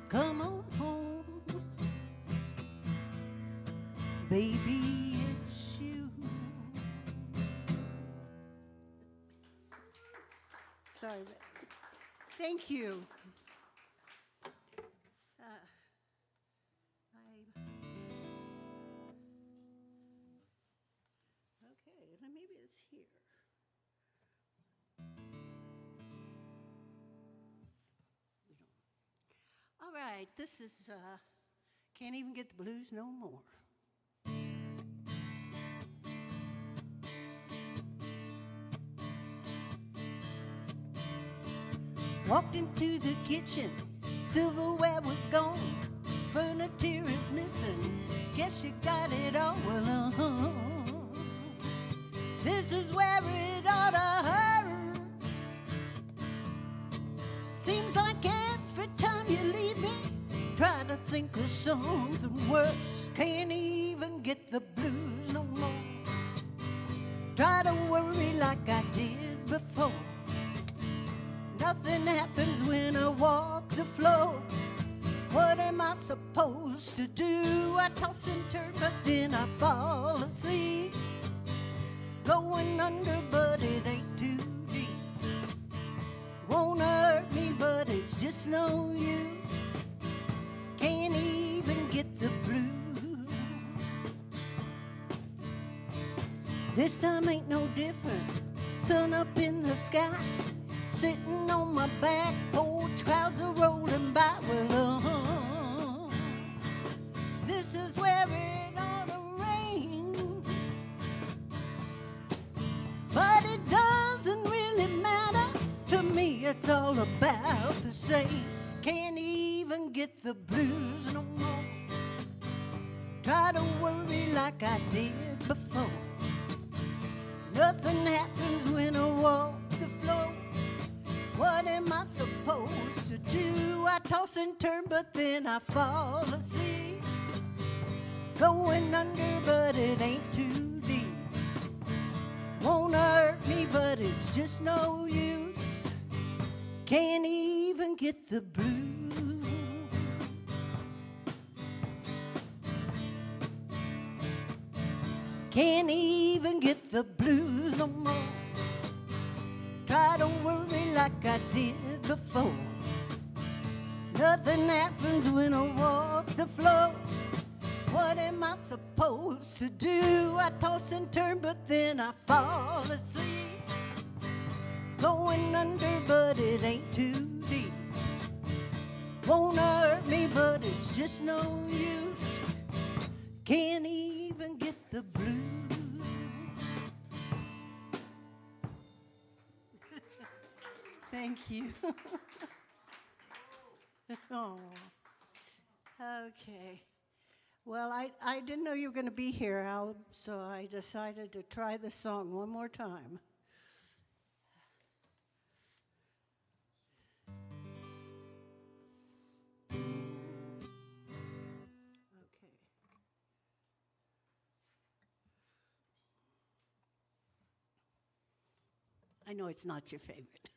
come on home. Baby, it's you. Sorry, but thank you. Okay, maybe it's here. All right, this is Can't Even Get the Blues No More. Walked into the kitchen, silverware was gone, furniture is missing, guess you got it all. Well, this is where it ought to hurt. Seems like every time you leave me, try to think of something worse. Can't even get the blues no more. Try to worry like I did before. Nothing happens when I walk the floor. What am I supposed to do? I toss and turn, but then I fall asleep. Going under, but it ain't too deep. Won't hurt me, but it's just no use. Can't even get the blues. This time ain't no different. Sun up in the sky, sitting on my back porch, clouds are rolling by. Well, this is where it ought to rain, but it doesn't really matter to me. It's all about the same. Can't even get the blues no more. Try to worry like I did before. Nothing happens when I walk the floor. What am I supposed to do? I toss and turn, but then I fall asleep. Going under, but it ain't too deep. Won't hurt me, but it's just no use. Can't even get the blues. Can't even get the blues no more. Try to worry like I did before. Nothing happens when I walk the floor. What am I supposed to do? I toss and turn, but then I fall asleep. Going under, but it ain't too deep. Won't hurt me, but it's just no use. Can't even get the blues. Thank you. Oh, okay. Well, I didn't know you were going to be here, Al, so I decided to try the song one more time. Okay. I know it's not your favorite.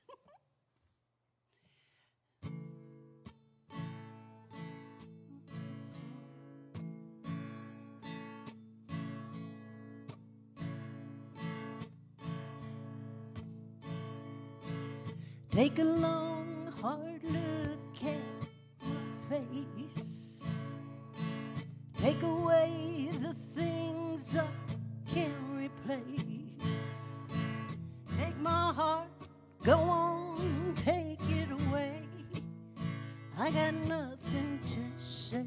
Take a long, hard look at my face. Take away the things I can't replace. Take my heart, go on, take it away. I got nothing to say.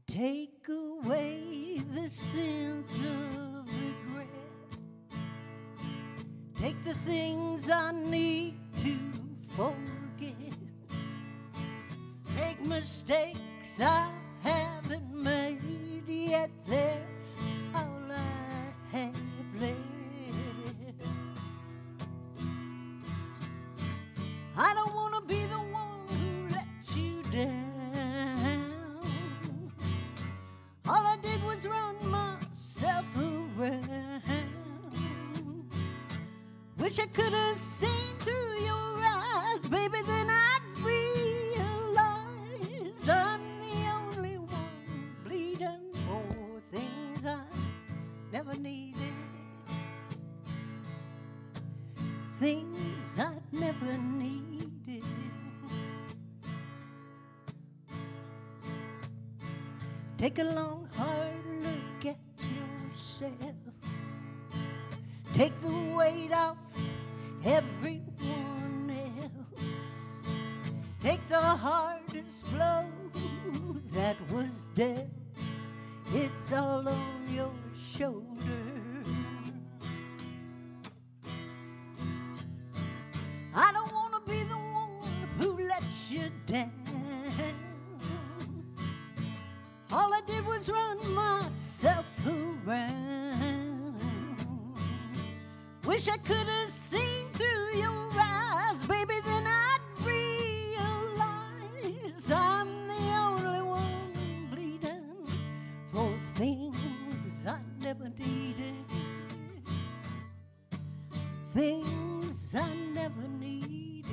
Take away the sense of regret. Take the things I need to forget. Make mistakes I haven't made yet. They're all I have left. I don't want to be the one who let you down. All I did was run myself around. Wish I could have seen through your eyes baby, then I'd realize I'm the only one bleeding for things I never needed. Things I never needed. Take a long, hard look at yourself. Take the weight off everyone else. Take the hardest blow that was dealt. It's all on your shoulder. I don't want to be the one who lets you down. All I did was run myself around. Wish I could have seen through your eyes, baby, then I'd realize I'm the only one bleeding for things I never needed. Things I never needed.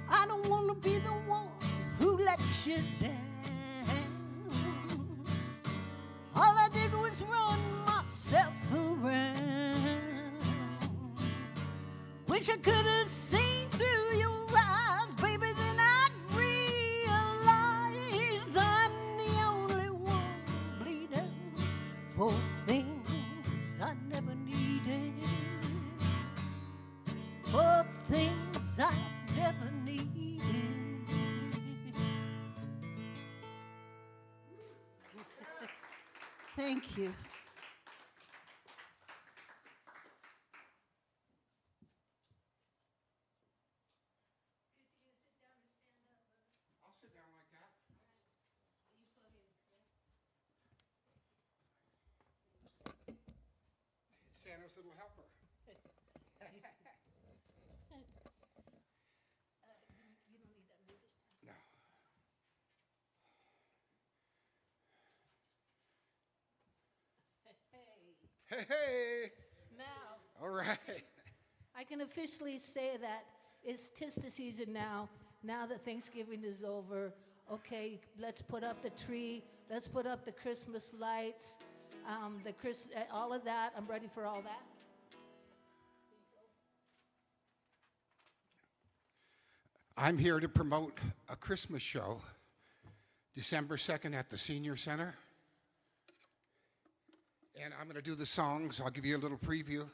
I don't want to be the one who lets you down. All I did was run myself around. Wish I could have seen through your eyes, baby, then I'd realize I'm the only one bleeding for things I never needed. For things I never needed. Thank you. I'll sit down like that. It's Santa's little helper. You don't need that music. No. Hey. Hey, hey. Now, All right. I can officially say that tis the season now. Now that Thanksgiving is over, okay, let's put up the tree. Let's put up the Christmas lights, all of that. I'm ready for all that. I'm here to promote a Christmas show, December 2nd at the Senior Center. And I'm going to do the songs. I'll give you a little preview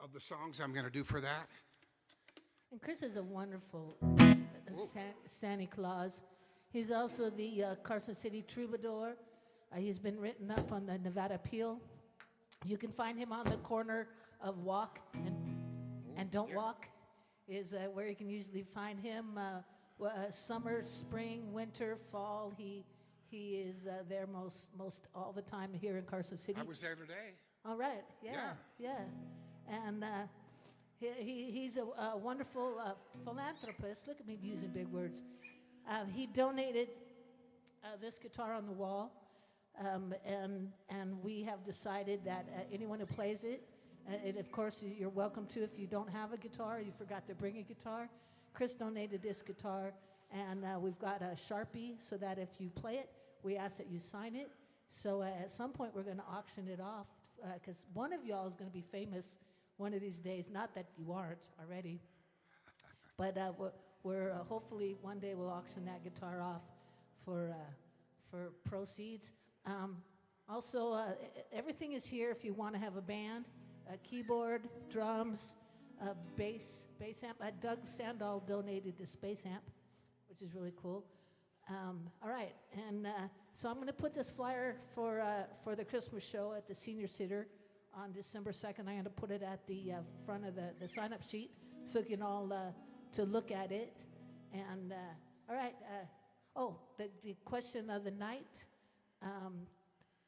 of the songs I'm going to do for that. And Chris is a wonderful Santa Claus. He's also the Carson City Troubadour. He's been written up on the Nevada Appeal. You can find him on the corner of Walk and Don't Walk is where you can usually find him. Summer, spring, winter, fall, he is there most all the time here in Carson City. I was there today. All right, yeah. And he's a wonderful philanthropist. Look at me using big words. He donated this guitar on the wall, and we have decided that anyone who plays it, of course, you're welcome to. If you don't have a guitar, you forgot to bring a guitar, Chris donated this guitar, and we've got a Sharpie so that if you play it, we ask that you sign it. So at some point, we're going to auction it off because one of y'all is going to be famous one of these days. Not that you aren't already, but we're hopefully one day we'll auction that guitar off for proceeds. Also, everything is here if you want to have a band. Keyboard, drums, bass amp. Doug Sandahl donated this bass amp, which is really cool. All right, and so I'm going to put this flyer for the Christmas show at the Senior Center on December 2nd. I'm going to put it at the front of the sign-up sheet so you can all to look at it. And all right, the question of the night,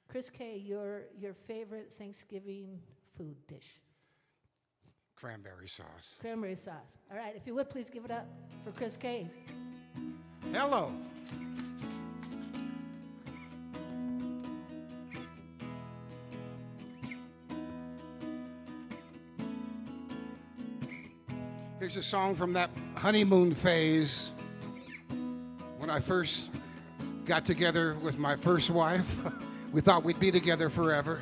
Chris K., your favorite Thanksgiving food dish? Cranberry sauce. Cranberry sauce. All right, if you would, please give it up for Chris K. Hello. Here's a song from that honeymoon phase when I first got together with my first wife. We thought we'd be together forever.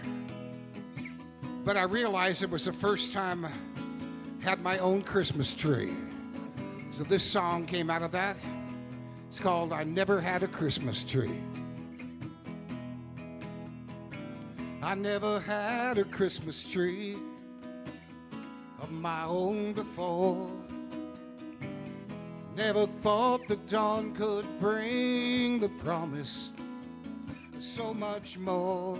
But I realized it was the first time I had my own Christmas tree. So this song came out of that. It's called I Never Had a Christmas Tree. I never had a Christmas tree of my own before. Never thought the dawn could bring the promise of so much more.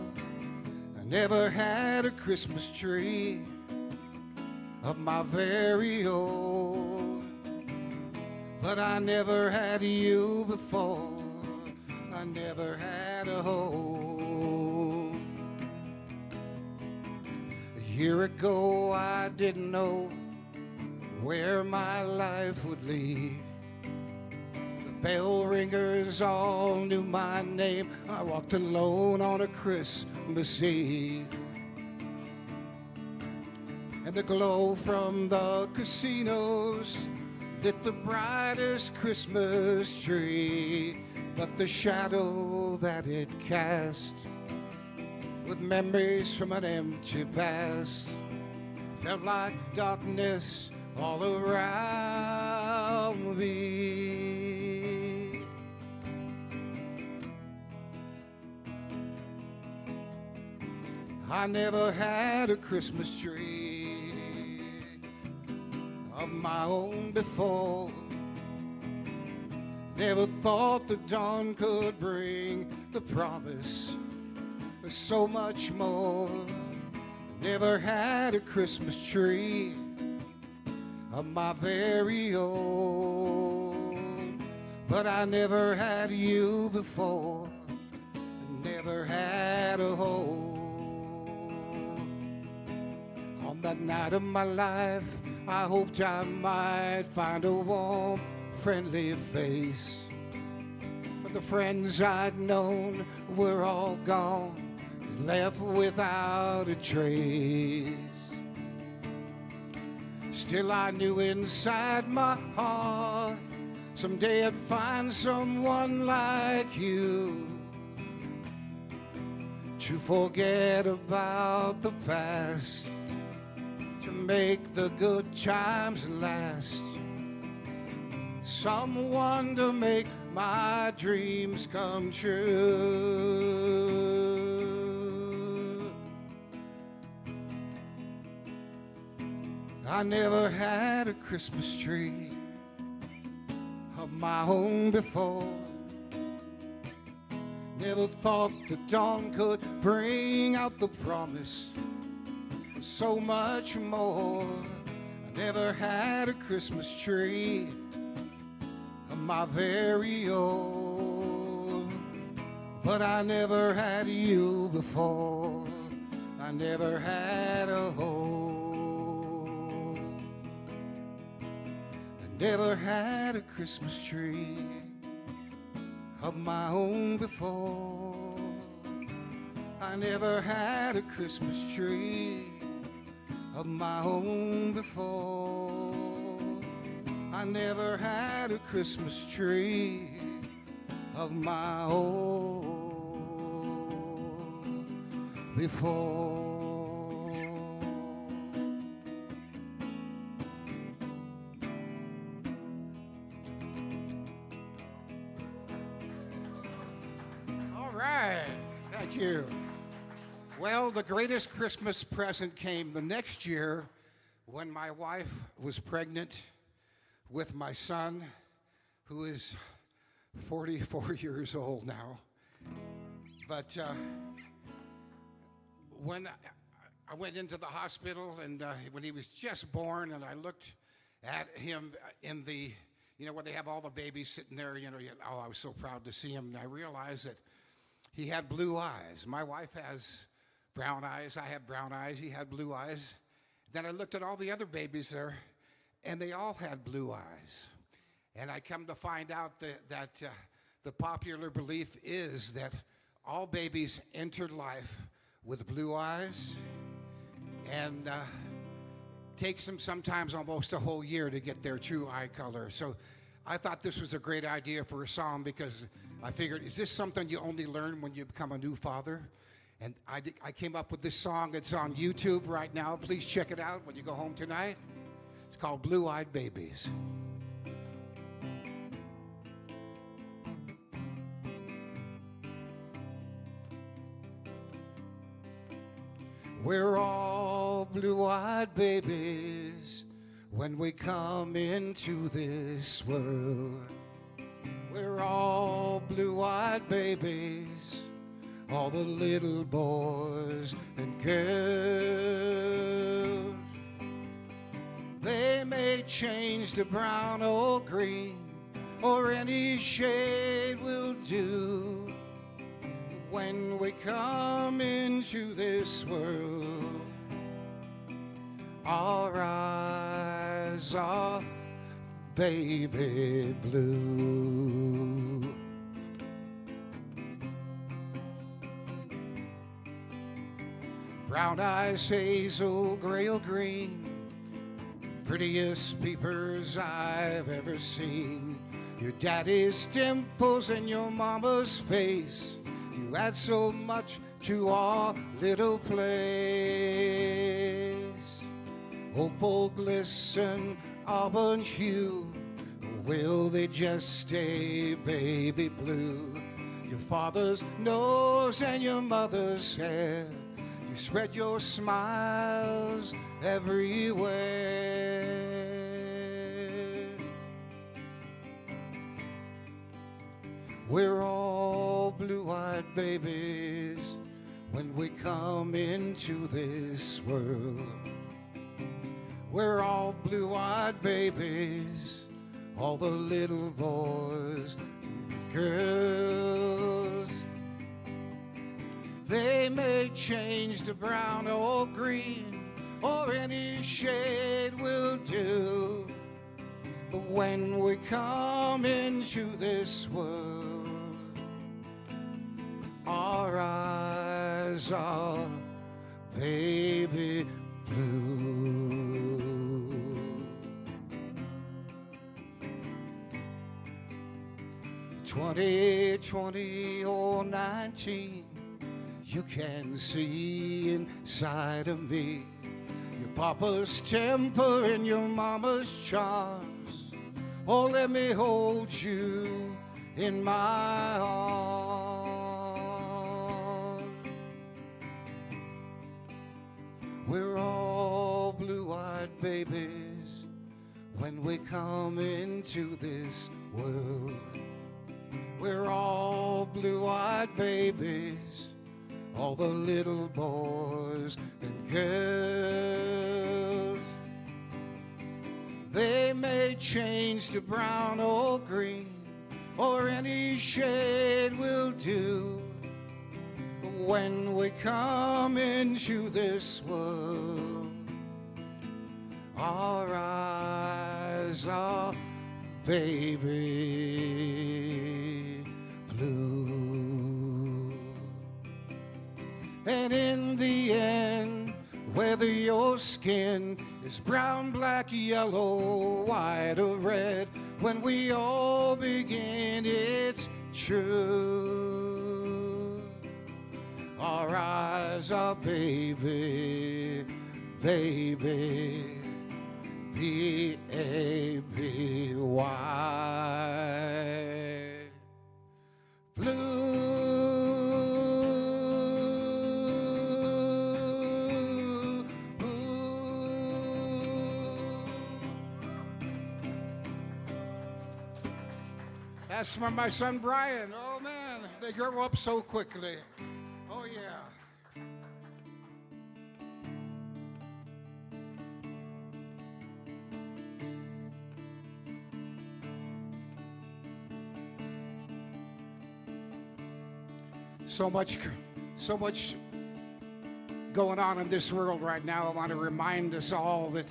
I never had a Christmas tree of my very own. But I never had you before. I never had a home. A year ago I didn't know where my life would lead. The bell ringers all knew my name. I walked alone on a Christmas Eve. And the glow from the casinos lit the brightest Christmas tree. But the shadow that it cast, with memories from an empty past, felt like darkness all around me. I never had a Christmas tree of my own before. Never thought the dawn could bring the promise of so much more. Never had a Christmas tree of my very own. But I never had you before. Never had a home. On that night of my life, I hoped I might find a warm, friendly face. But the friends I'd known were all gone, left without a trace. Still I knew inside my heart someday I'd find someone like you to forget about the past, to make the good times last. Someone to make my dreams come true. I never had a Christmas tree of my own before. Never thought the dawn could bring out the promise of so much more. I never had a Christmas tree of my very own. But I never had you before. I never had a home. I never had a Christmas tree of my own before. I never had a Christmas tree of my own before. I never had a Christmas tree of my own before. All right, thank you. Well, the greatest Christmas present came the next year when my wife was pregnant with my son, who is 44 years old now. But when I went into the hospital and when he was just born, and I looked at him in the, where they have all the babies sitting there, oh, I was so proud to see him, and I realized that he had blue eyes. My wife has brown eyes. I have brown eyes. He had blue eyes. Then I looked at all the other babies there, and they all had blue eyes. And I come to find out that the popular belief is that all babies enter life with blue eyes, and takes them sometimes almost a whole year to get their true eye color. So I thought this was a great idea for a song because I figured, is this something you only learn when you become a new father? And I came up with this song. It's on YouTube right now. Please check it out when you go home tonight. It's called Blue-Eyed Babies. We're all blue-eyed babies when we come into this world. We're all blue-eyed babies, all the little boys and girls. They may change to brown or green, or any shade will do. When we come into this world, our eyes are baby blue. Brown eyes, hazel, gray or green, prettiest peepers I've ever seen. Your daddy's dimples and your mama's face, you add so much to our little place. Opal glisten, auburn hue, or will they just stay baby blue? Your father's nose and your mother's hair, you spread your smiles everywhere. We're all blue-eyed babies when we come into this world. We're all blue-eyed babies, all the little boys and girls. They may change to brown or green, or any shade will do. But when we come into this world, our eyes are baby blue. 20, 20 or 19, you can see inside of me. Your papa's temper and your mama's charms. Oh, let me hold you in my arms. We're all blue-eyed babies when we come into this world. We're all blue-eyed babies, all the little boys and girls. They may change to brown or green, or any shade will do. But when we come into this world, our eyes are baby blue. And in the end, whether your skin is brown, black, yellow, white, or red, when we all begin, it's true. Our eyes are baby, baby, B-A-B-Y, blue. That's from my son Brian. Oh man, they grow up so quickly. Oh yeah. So much going on in this world right now. I want to remind us all that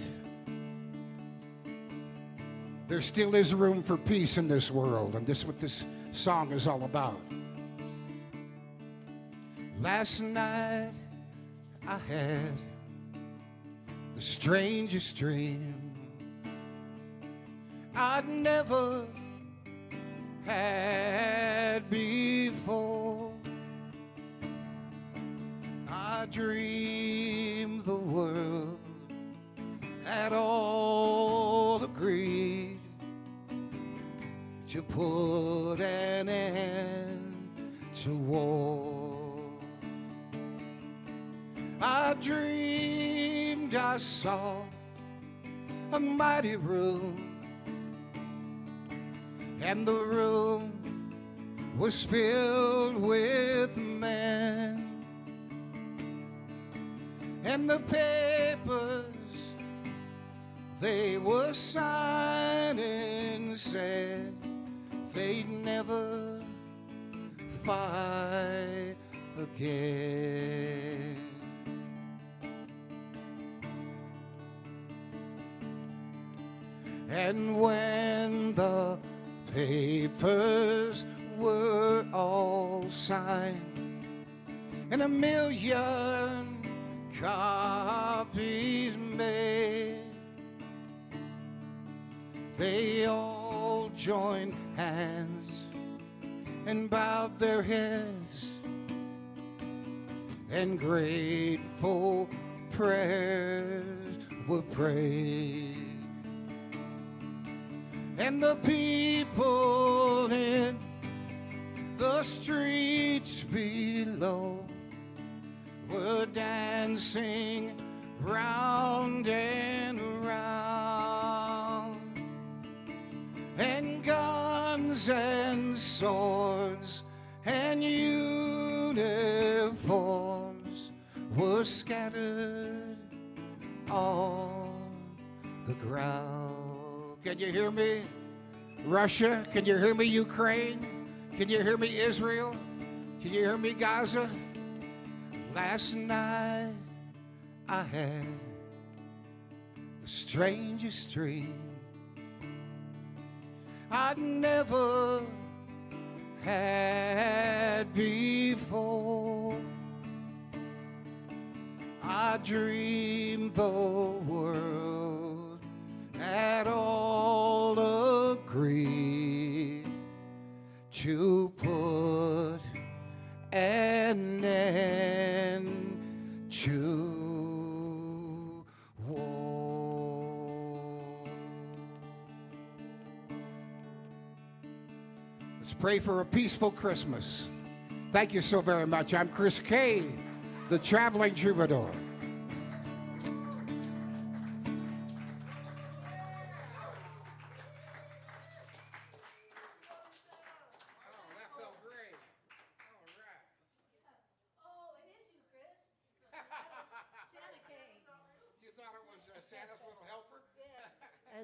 there still is room for peace in this world, and this is what this song is all about. Last night I had the the strangest dream I'd never had before. I dreamed the world had all agreed to put an end to war. I dreamed I saw a mighty room, and the room was filled with men, and the papers they were signing said they'd never fight again. And when the papers were all signed and 1,000,000 copies made, they all joined hands and bowed their heads, and grateful prayers were prayed. And the people in the streets below were dancing round and round, and guns and swords and uniforms were scattered on the ground. Can you hear me, Russia? Can you hear me, Ukraine? Can you hear me, Israel? Can you hear me, Gaza? Last night I had the strangest dream I'd never had before. I dreamed the world had all agreed to put an end to war. Let's pray for a peaceful Christmas. Thank you so very much. I'm Chris K., the traveling troubadour.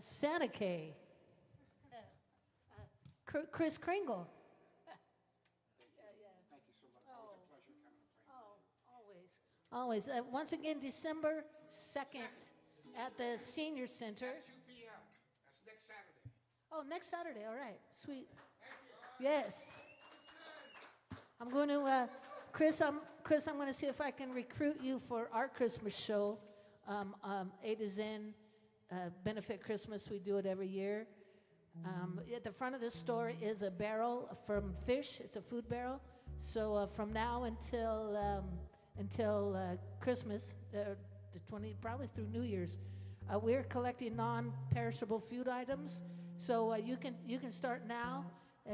Santa K. Chris Kringle. Thank you so much. Always a pleasure coming and praying. Always. Once again, December 2nd at the Senior Center. At 2 p.m. That's next Saturday. Oh, next Saturday. All right. Sweet. Yes. I'm going to, Chris, I'm going to see if I can recruit you for our Christmas show, A to Zen. Benefit Christmas, we do it every year. At the front of the store is a barrel from fish. It's a food barrel. So from now until Christmas, the 20, probably through New Year's, we're collecting non-perishable food items. So you can start now.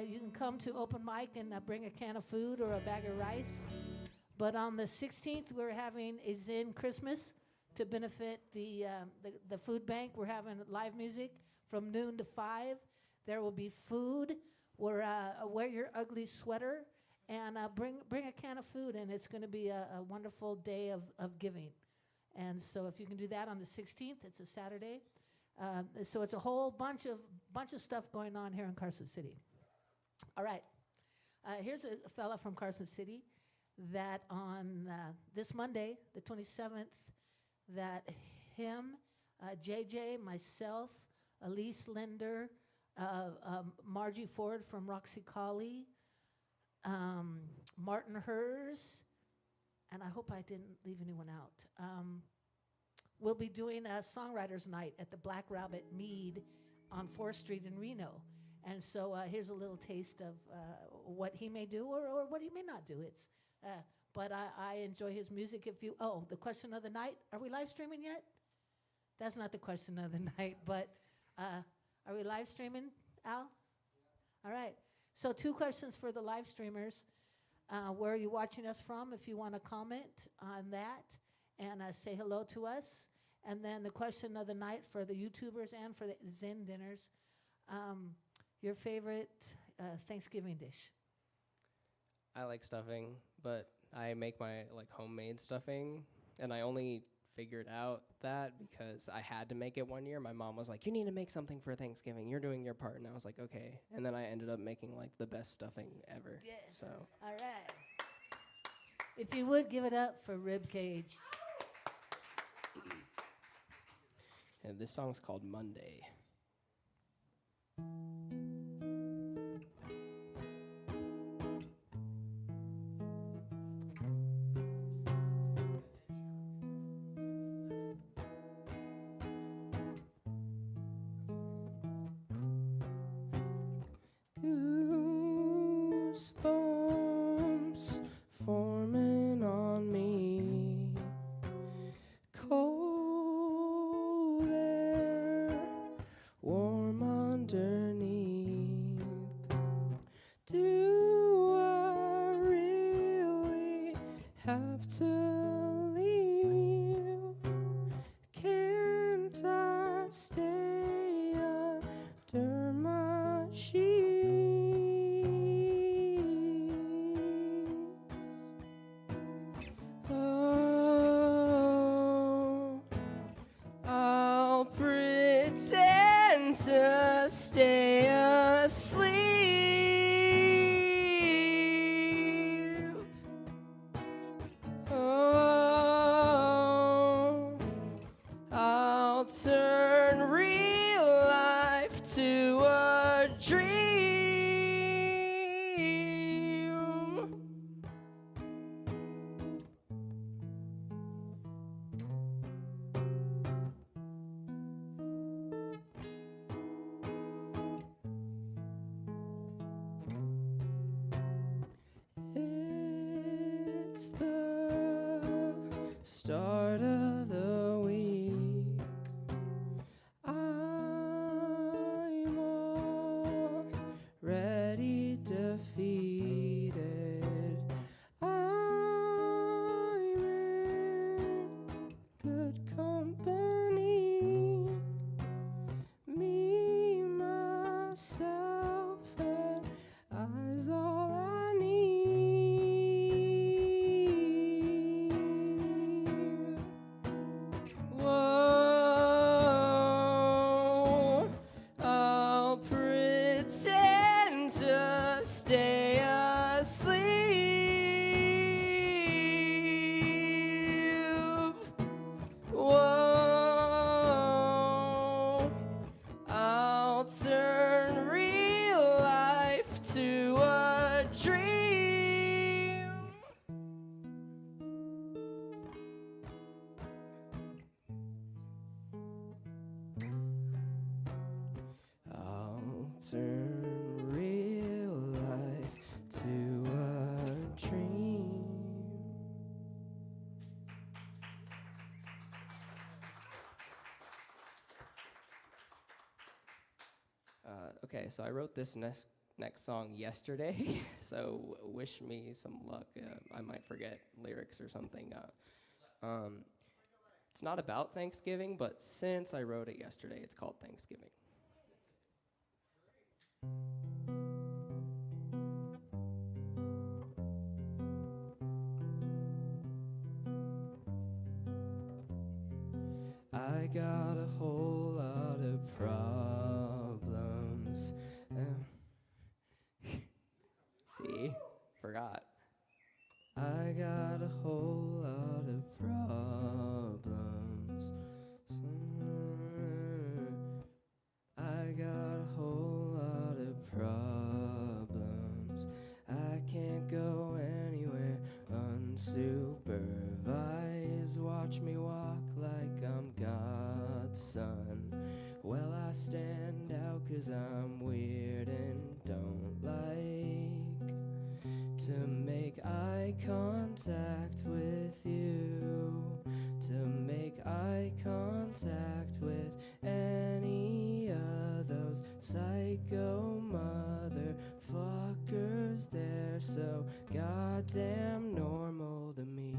You can come to open mic and bring a can of food or a bag of rice. But on the 16th, we're having a Zen Christmas to benefit the food bank. We're having live music from noon to 5. There will be food. Wear your ugly sweater and bring a can of food, and it's going to be a wonderful day of giving. And so if you can do that on the 16th, it's a Saturday. So it's a whole bunch of stuff going on here in Carson City. All right. Here's a fella from Carson City that on this Monday, the 27th, that him, JJ, myself, Elise Linder, Margie Ford from Roxy Colley, Martin Hers, and I hope I didn't leave anyone out. we'll be doing a songwriters night at the Black Rabbit Mead on 4th Street in Reno. And so here's a little taste of what he may do or what he may not do. But I enjoy his music. The question of the night, are we live streaming yet? That's not the question of the night, but are we live streaming, Al? All right. So 2 questions for the live streamers. Where are you watching us from, if you want to comment on that and say hello to us. And then the question of the night for the YouTubers and for the Zen dinners, your favorite Thanksgiving dish. I like stuffing, but I make my homemade stuffing, and I only figured out that because I had to make it one year. My mom was like, "You need to make something for Thanksgiving. You're doing your part." And I was like, "Okay." And then I ended up making the best stuffing ever. Yes. So. All right. If you would give it up for Rib Cage. And this song's called Monday. Goosebumps forming on me, cold air, warm underneath. Do I really have to leave? Can't I stay under my sheets? Oh, I'll pretend to stay asleep. Oh, I'll turn real life to a dream. It's the start of the week. I'm already defeated. I'm in good company. Me, myself, and I's all I need. Whoa, I'll pretend to stay asleep. Whoa, I'll turn real life to a dream. I'll turn real life to a dream. Okay, so I wrote this next song yesterday, so wish me some luck. I might forget lyrics or something. It's not about Thanksgiving, but since I wrote it yesterday, it's called Thanksgiving. I got a whole lot of problems. See, forgot. I got a whole lot of problems. I got a whole lot of problems. I can't go anywhere unsupervised. Watch me walk like I'm sun. Well, I stand out 'cause I'm weird and don't like to make eye contact with you, to make eye contact with any of those psycho motherfuckers. They're so goddamn normal to me.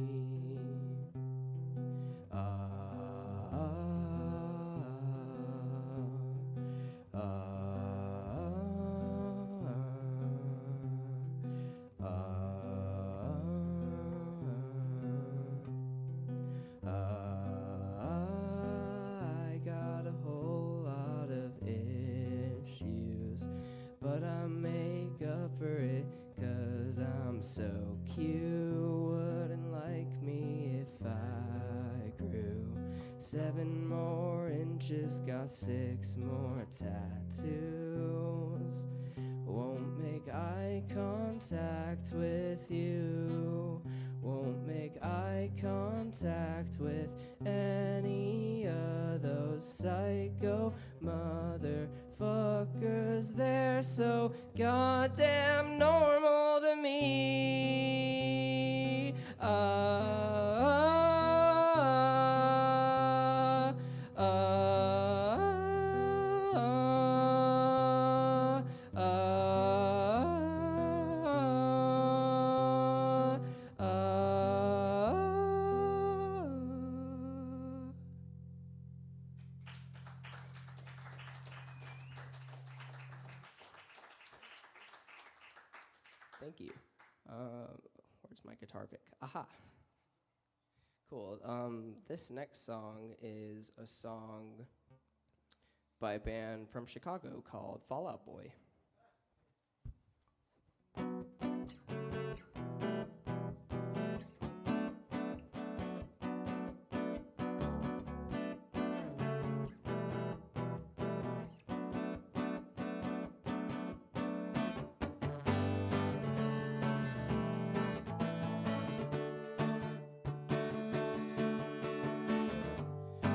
I got a whole lot of issues, but I make up for it 'cause I'm so cute. Wouldn't like me if I grew 7 more inches, got 6 more tattoos. Won't make eye contact with you, won't make eye contact with any of those psycho motherfuckers. They're so goddamn normal to me. Thank you. Where's my guitar pick? Aha. Cool. This next song is a song by a band from Chicago called Fall Out Boy.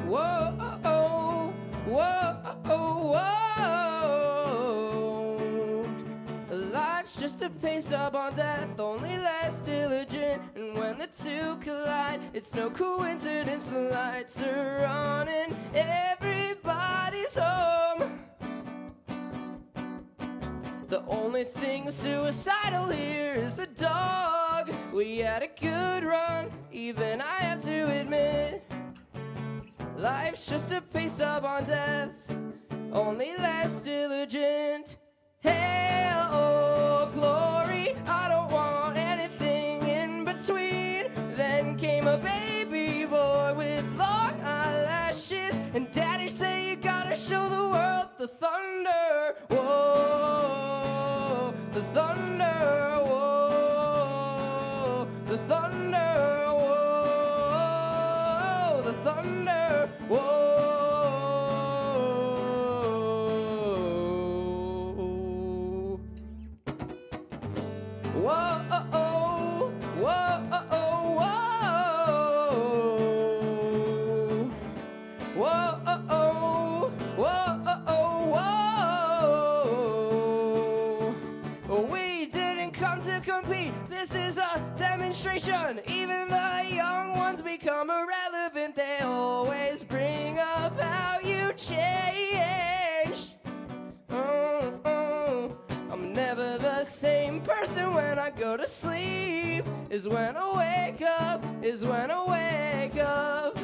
Whoa, oh, whoa, oh, whoa. Life's just a paste up on death, only less diligent. And when the two collide, it's no coincidence the lights are on and everybody's home. The only thing suicidal here is the dog. We had a good run, even I have to admit. Life's just a paste up on death, only less diligent. Hail, oh glory, I don't want anything in between. Then came a baby boy with long eyelashes, and daddy said you gotta show the world the thunder. Whoa, the thunder, whoa, the thunder, whoa, the thunder, whoa. Whoa, oh, oh, whoa, oh, oh, whoa. Whoa, oh, oh, whoa, oh, oh, whoa. We didn't come to compete. This is a demonstration. Even the young ones become irrelevant. They always bring up how you change. I'm never the same person when I go to sleep. Is when I wake up, is when I wake up.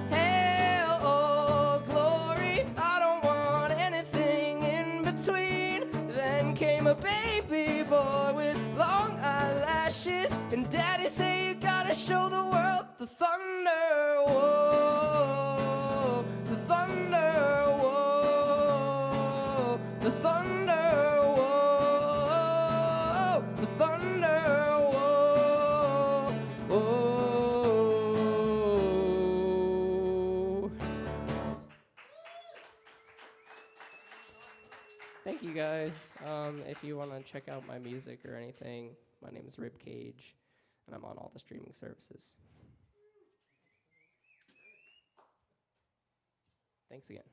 Hail, oh glory, I don't want anything in between. Then came a baby boy with long eyelashes, and daddy said you gotta show the world the thunder. Whoa, the thunder, whoa, the thunder, whoa, the thunder, whoa, whoa. Thank you guys. If you want to check out my music or anything, my name is Ribcage. and I'm on all the streaming services. Thanks again.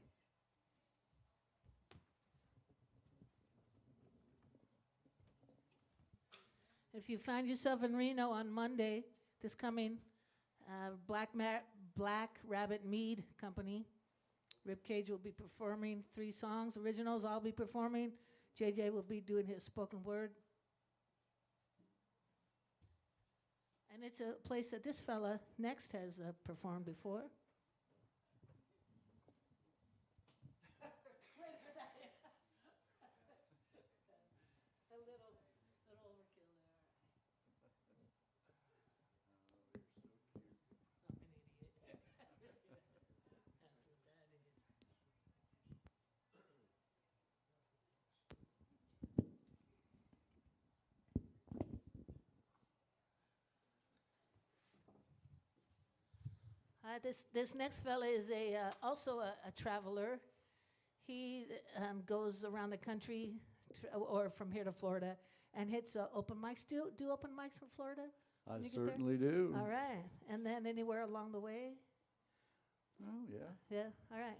If you find yourself in Reno on Monday, this coming, Black Rabbit Mead Company, Ribcage will be performing 3 songs, originals. I'll be performing. JJ will be doing his spoken word. And it's a place that this fella next has performed before. A little overkill there. I'm an idiot. That's what that is. This next fella is also a traveler. He goes around the country, or from here to Florida, and hits open mics. Do open mics in Florida? I when you get there? certainly do. All right. And then anywhere along the way? Oh, yeah. Yeah, all right.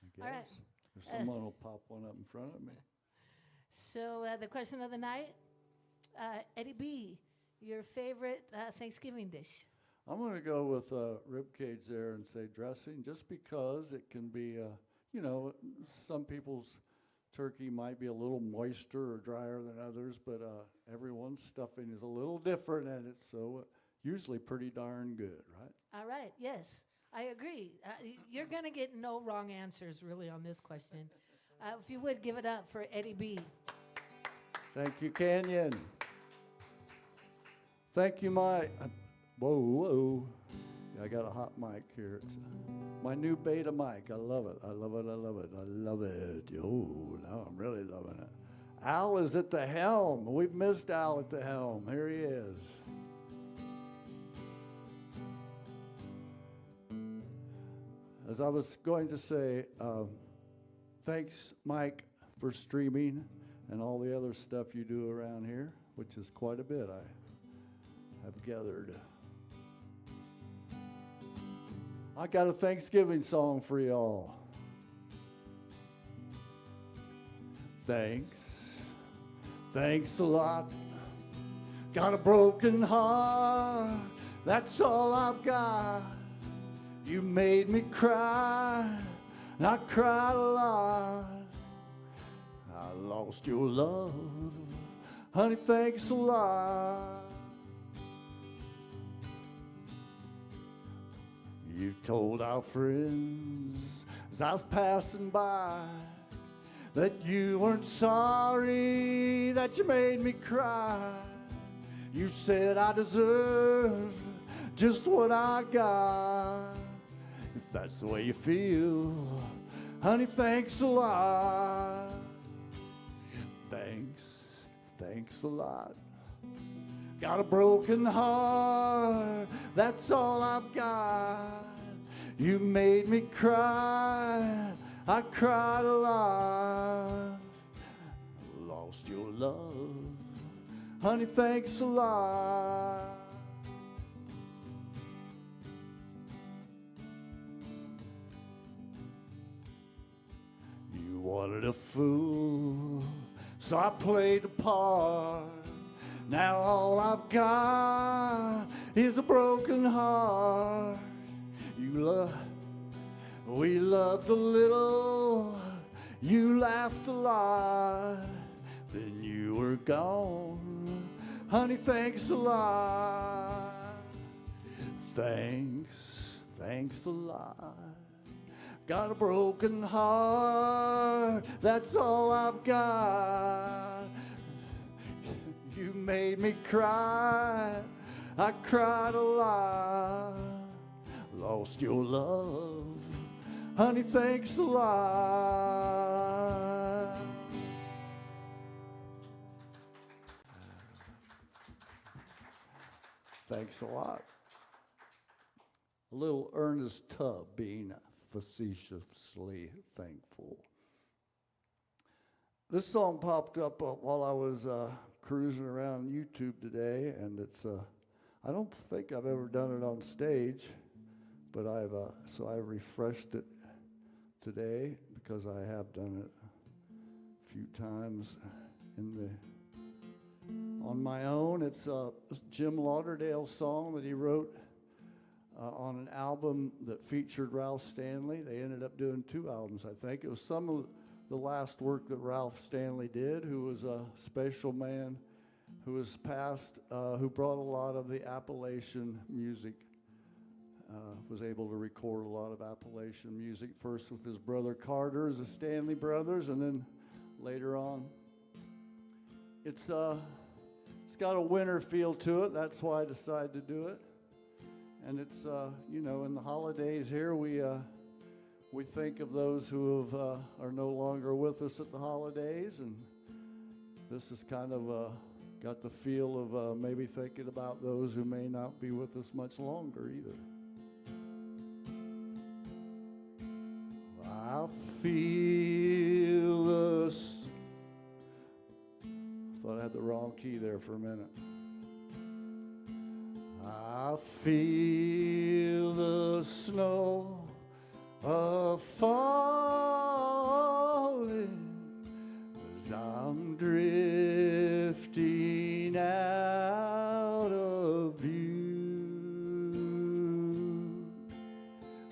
I guess. All right. If someone will pop one up in front of me. So the question of the night, Eddie B., your favorite Thanksgiving dish? I'm going to go with ribcage there and say dressing, just because it can be, some people's turkey might be a little moister or drier than others, but everyone's stuffing is a little different, and it's so usually pretty darn good, right? All right, yes, I agree. You're going to get no wrong answers, really, on this question. If you would, give it up for Eddie B. Thank you, Canyon. Thank you, Mike. Whoa. I got a hot mic here. It's my new beta mic. I love it. I love it. I love it. I love it. Oh, now I'm really loving it. Al is at the helm. We've missed Al at the helm. Here he is. As I was going to say, thanks, Mike, for streaming and all the other stuff you do around here, which is quite a bit I have gathered. I got a Thanksgiving song for y'all. Thanks a lot. Got a broken heart, that's all I've got. You made me cry, and I cried a lot. I lost your love, honey, thanks a lot. You told our friends as I was passing by that you weren't sorry, that you made me cry. You said I deserved just what I got. If that's the way you feel, honey, thanks a lot. Thanks a lot. Got a broken heart, that's all I've got. You made me cry, I cried a lot. Lost your love, honey, thanks a lot. You wanted a fool, so I played the part. Now all I've got is a broken heart. We loved a little, you laughed a lot, then you were gone. Honey, thanks a lot. Thanks a lot. Got a broken heart, that's all I've got. You made me cry, I cried a lot. Lost your love, honey, thanks a lot. Thanks a lot. A little Ernest Tubb being facetiously thankful. This song popped up while I was cruising around YouTube today, and it's I don't think I've ever done it on stage, but I've refreshed it today because I have done it a few times on my own. It's a Jim Lauderdale song that he wrote on an album that featured Ralph Stanley. They ended up doing 2 albums, I think. It was some of the last work that Ralph Stanley did, who was a special man who was passed, who brought a lot of the Appalachian music, was able to record a lot of Appalachian music, first with his brother Carter as the Stanley Brothers, and then later on. It's got a winter feel to it. That's why I decided to do it. And it's, in the holidays here, we think of those who are no longer with us at the holidays, and this is kind of got the feel of maybe thinking about those who may not be with us much longer either. I feel thought I had the wrong key there for a minute. I feel the snow falling as I'm drifting out of view.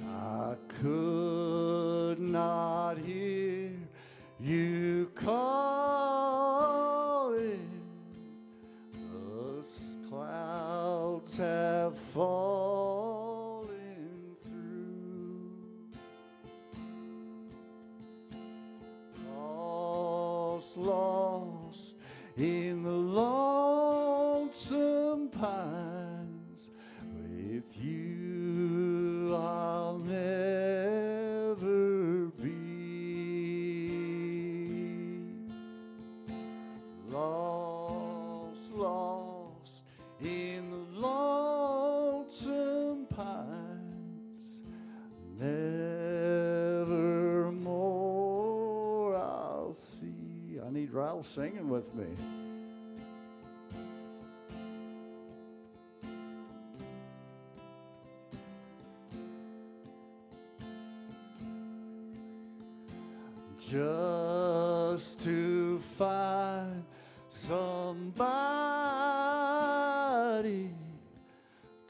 I could not hear you calling. The clouds have fallen through. Lost in the lonesome pines. With you I'll never be. Lost in the lonesome pines. Nevermore I'll see. I need Ralph singing with me. Just to find somebody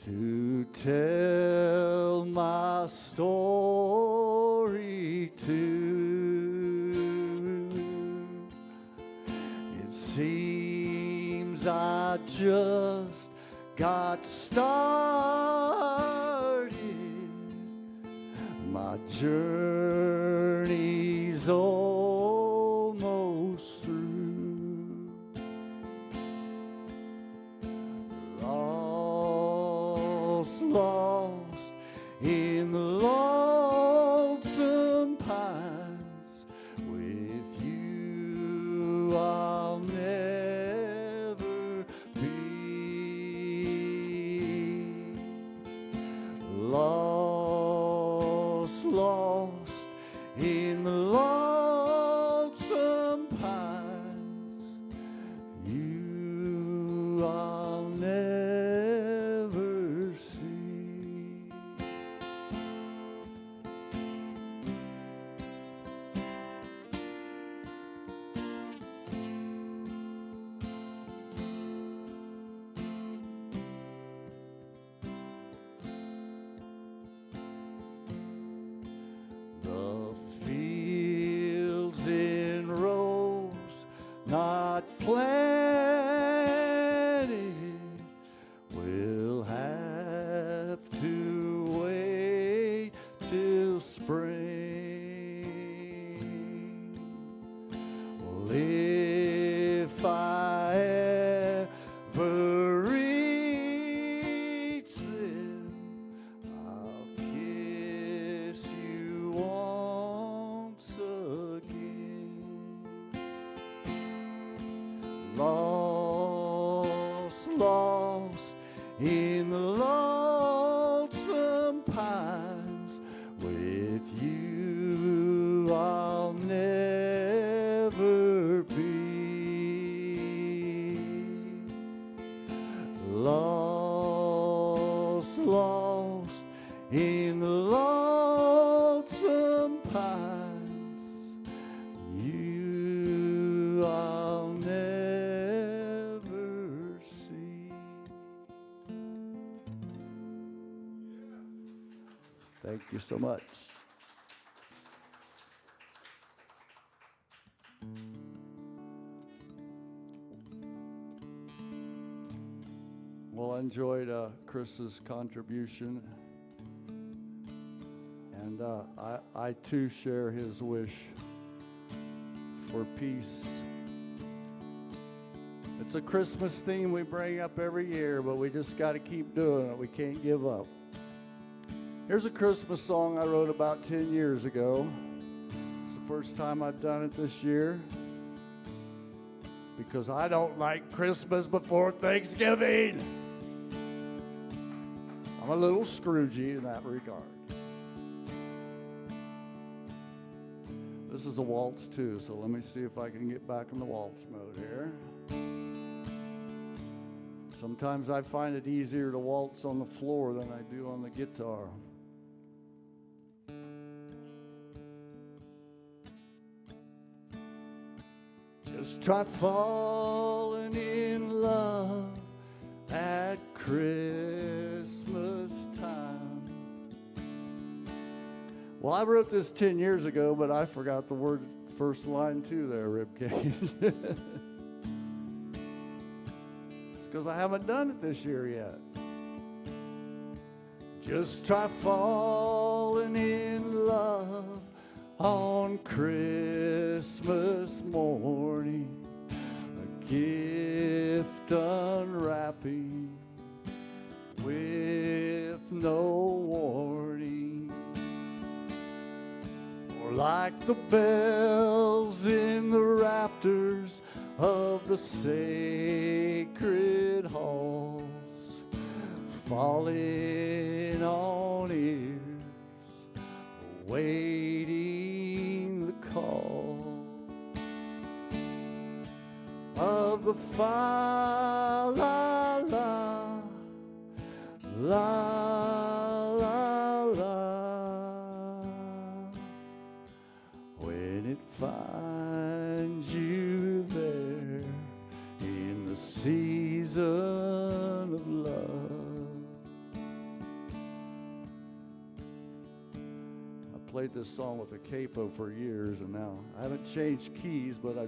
to tell my story to. It seems I just got started. My journey's almost through. Lost in the lonesome pines. With you I'll never be. Lost in the lonesome pines. You I'll never see. The fields in rows not planted will have to wait till spring. Well, if I ever reach them, I'll kiss you once again. Lost in the lonesome pines. With you I'll never be. Lost lost in the lonesome pines. You I'll never see. Thank you so much. Well, I enjoyed Chris's contribution, and I too share his wish for peace. It's a Christmas theme we bring up every year, but we just got to keep doing it. We can't give up. Here's a Christmas song I wrote about 10 years ago. It's the first time I've done it this year, because I don't like Christmas before Thanksgiving. I'm a little Scroogey in that regard. This is a waltz too, so let me see if I can get back in the waltz mode here. Sometimes I find it easier to waltz on the floor than I do on the guitar. Just try falling in love at Christmas time. Well, I wrote this 10 years ago, but I forgot the first line too there, Ribcage. It's because I haven't done it this year yet. Just try falling in love on Christmas morning, a gift unwrapping with no warning, or like the bells in the rafters of the sacred halls, falling on ears, awaiting the call of the fa la la la la la, when it finds you there in the season of love. I played this song with a capo for years, and now I haven't changed keys, but I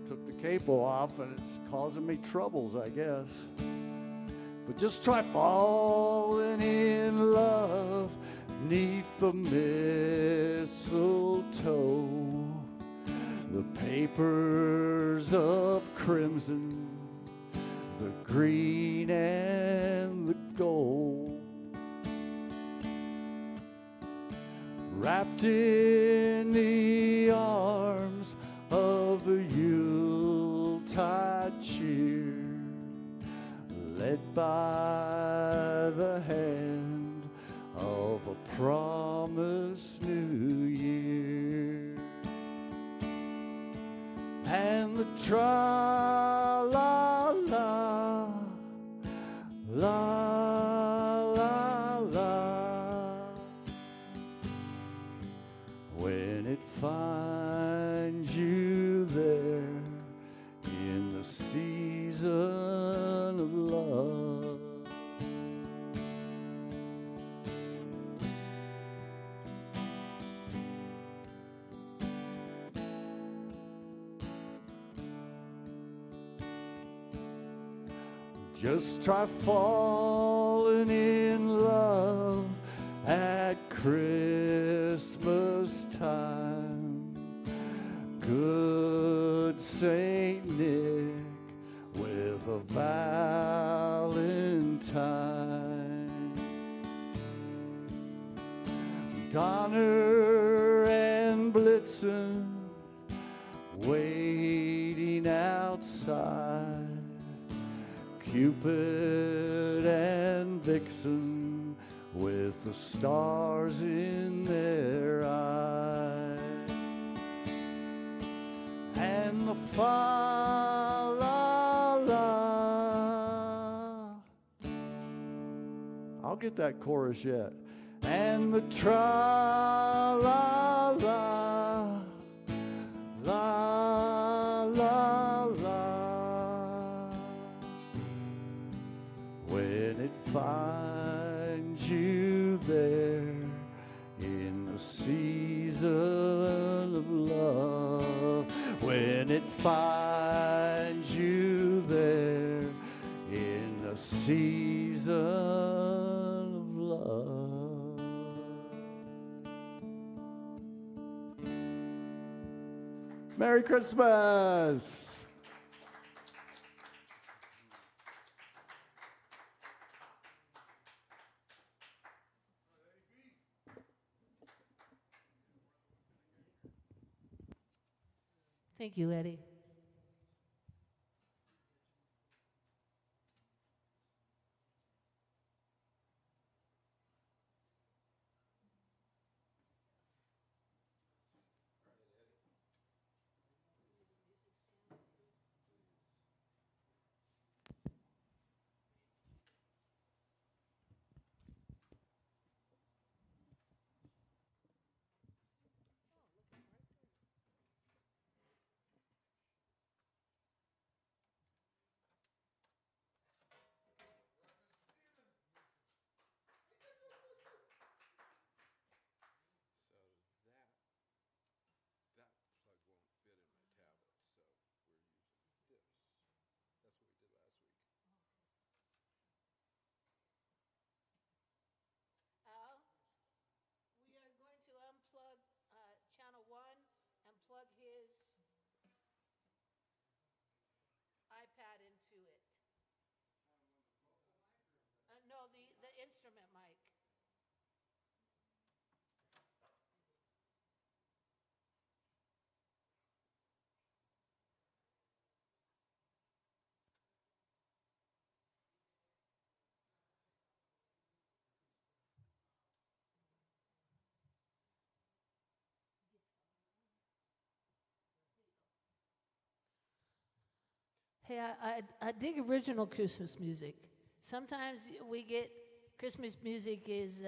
took the capo off, and it's causing me troubles, I guess. But just try falling in love neath the mistletoe, the papers of crimson, the green and the gold, wrapped in the arms of the Yuletide cheer, led by the hand of a promised new year. And the tra-la-la, la-la-la, when it finds you there in the season of love. Just try falling in love at Christmas time. Good Saint Nick with a Valentine. Donner and Blitzen waiting outside. Cupid and Vixen with the stars in their eyes. And the fa-la-la. I'll don't get that chorus yet. And the tra-la-la, la-la-la, when it finds you there in the season of love, when it finds you there in the season of love. Merry Christmas! Thank you, Eddie. Al, we are going to unplug channel 1 and plug his iPad into it. No, the instrument mic. Hey, I dig original Christmas music. Sometimes we get Christmas music is,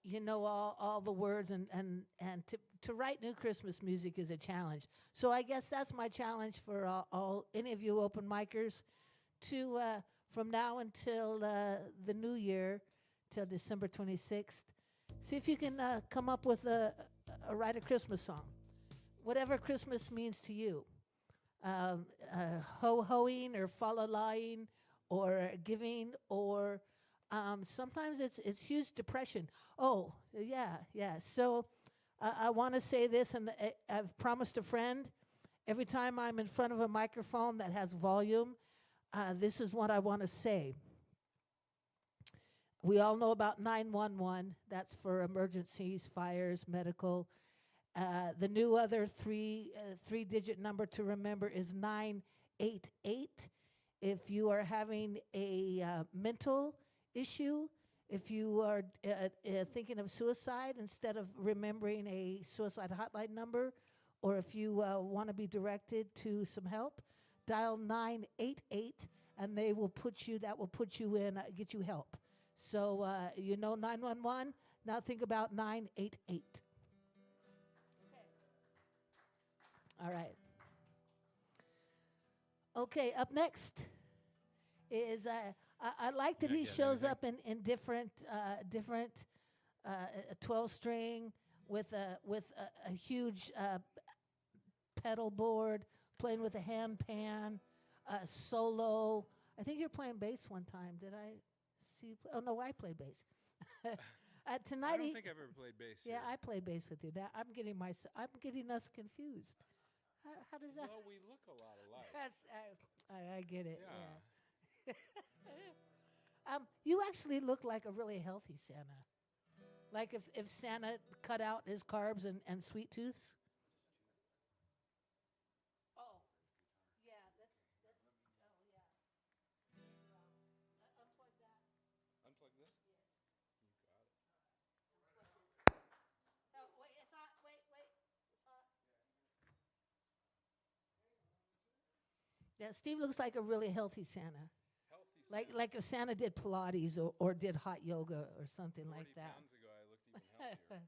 you know, all the words, and to write new Christmas music is a challenge. So I guess that's my challenge for all any of you open micers to, from now until the new year, till December 26th, see if you can come up with write a Christmas song, whatever Christmas means to you. Ho-hoing or fa-la-laing or giving, or sometimes it's huge depression. Oh, yeah. So I want to say this, and I've promised a friend, every time I'm in front of a microphone that has volume, this is what I want to say. We all know about 911. That's for emergencies, fires, medical. The new other three-digit number to remember is 988. If you are having a mental issue, if you are thinking of suicide instead of remembering a suicide hotline number, or if you want to be directed to some help, dial 988, and that will put you in, get you help. So you know 911. Now think about 988. All right. Okay, up next is I like that he shows up in different 12-string with a huge pedal board, playing with a hand pan, solo. I think you're playing bass one time. Did I see? Oh no, I play bass. Tonight I don't think I've ever played bass. yeah, here. I play bass with you. Now I'm getting us confused. How does that? Well, we look a lot alike. That's I get it. Yeah. Yeah. You actually look like a really healthy Santa. Like if Santa cut out his carbs and sweet tooths. Oh, yeah. That's. Oh, yeah. Unplug that. Unplug this? Yes. You got it. Unplug this. No, wait. It's hot. Wait. It's hot. Yeah, Steve looks like a really healthy Santa. Healthy Like if Santa did Pilates or did hot yoga or something 40 like that. pounds ago, I looked even healthier.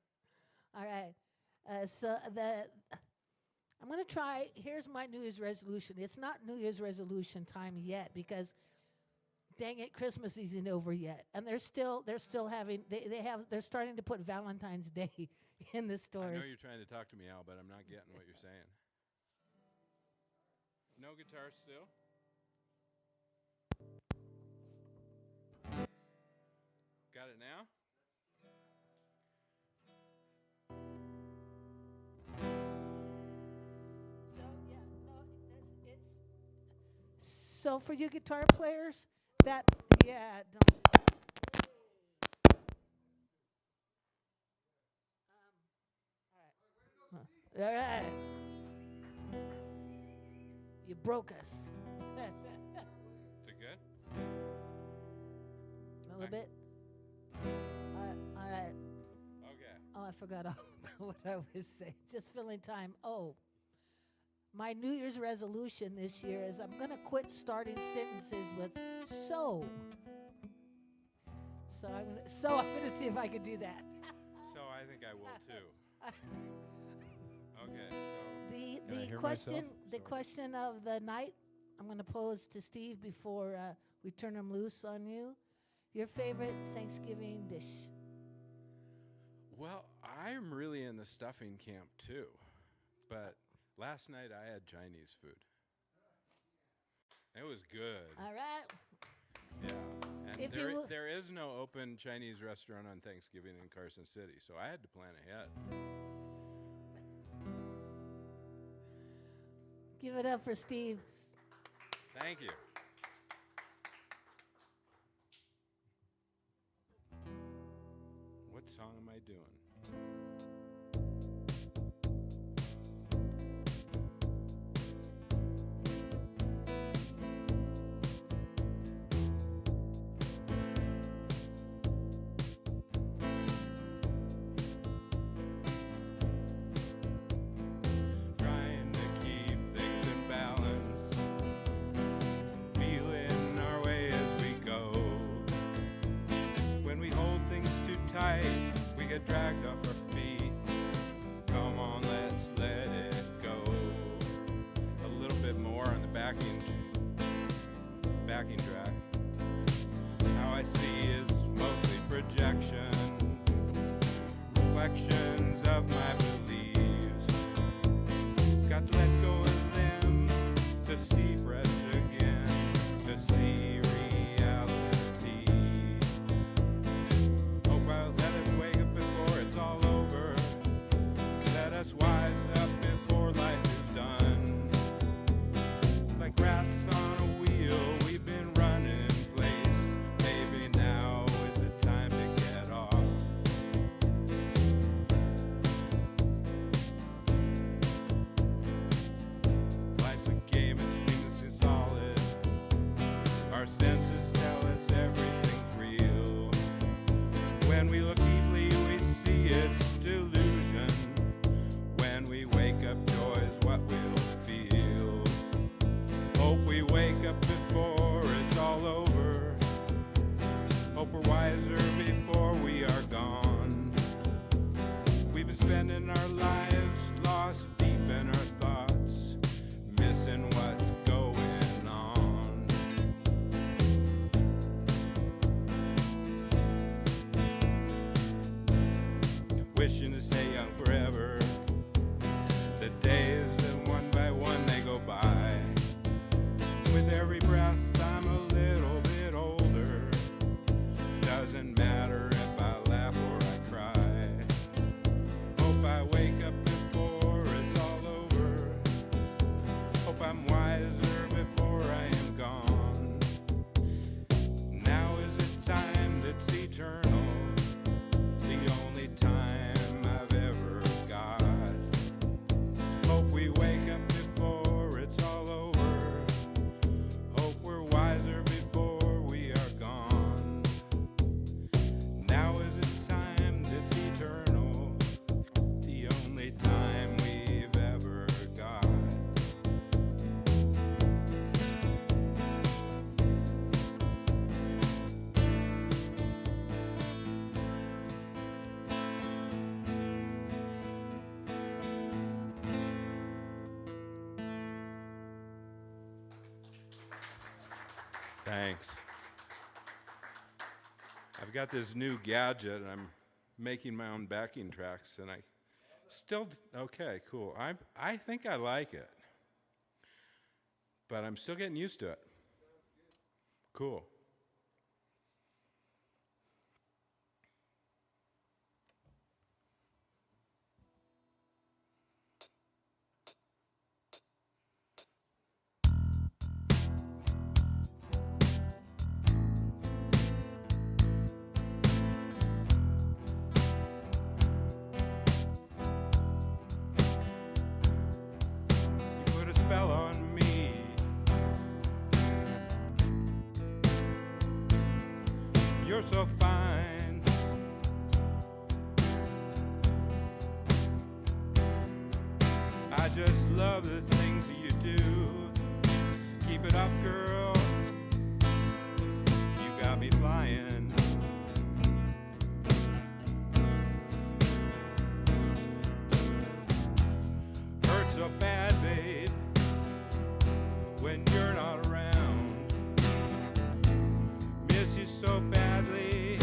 All right. I'm going to try. Here's my New Year's resolution. It's not New Year's resolution time yet because, dang it, Christmas isn't over yet, and they're still having they're starting to put Valentine's Day in the I stores. know you're trying to talk to me, Al, but I'm not getting what you're saying. No guitar still? Got it now? So yeah, no, it's so for you guitar players, don't. All right. You broke us. Is it good? A little bit. All right. Okay. Oh, I forgot all about what I was saying. Just filling time. Oh, my New Year's resolution this year is I'm going to quit starting sentences with so. So I'm gonna see if I can do that. So I think I will too. Okay. The Can I the hear question myself? the Sorry. question of the night I'm going to pose to Steve before we turn him loose on you. Your favorite Thanksgiving dish? Well, I'm really in the stuffing camp too, but last night I had Chinese food. It was good. All right. Yeah. And If you will- there is no open Chinese restaurant on Thanksgiving in Carson City, so I had to plan ahead. Give it up for Steve. Thank you. What song am I doing? Trying to keep things in balance, feeling our way as we go. When we hold things too tight, we get dragged off our feet. Come on, let's let it go. A little bit more on the backing track. How I see is mostly projection, reflections of my beliefs. Got to let go of them to see fresh again, to see reality. Hope I'll let us wake up before it's all over. Let us wise up before life is done. Like rats on a wheel, we've been running in place. Maybe now is the time to get off. Life's a game, it's meaningless and solid. Our senses tell us everything's real. When we look deeply, we see it's delusion. When we wake up, joy is what we'll feel. Hope we wake up before it's all over. Hope we're wiser before we are gone. We've been spending our lives lost deep in our thoughts, missing what's going on. Wishing to stay young forever. The days and one by one they go by. With every breath I'm a little bit older. Doesn't matter if I laugh or I cry. Hope I wake up before it's all over. Hope I'm wiser before I am gone. Now is a time that's eternal. The only time I Thanks. I've got this new gadget, and I'm making my own backing tracks, and I still, okay, cool. I think I like it, but I'm still getting used to it. Cool. You put a spell on me. You're so fine. I just love the things that you do. Keep it up, girl. You got me flying. Hurt so bad, babe, when you're not around. Miss you so badly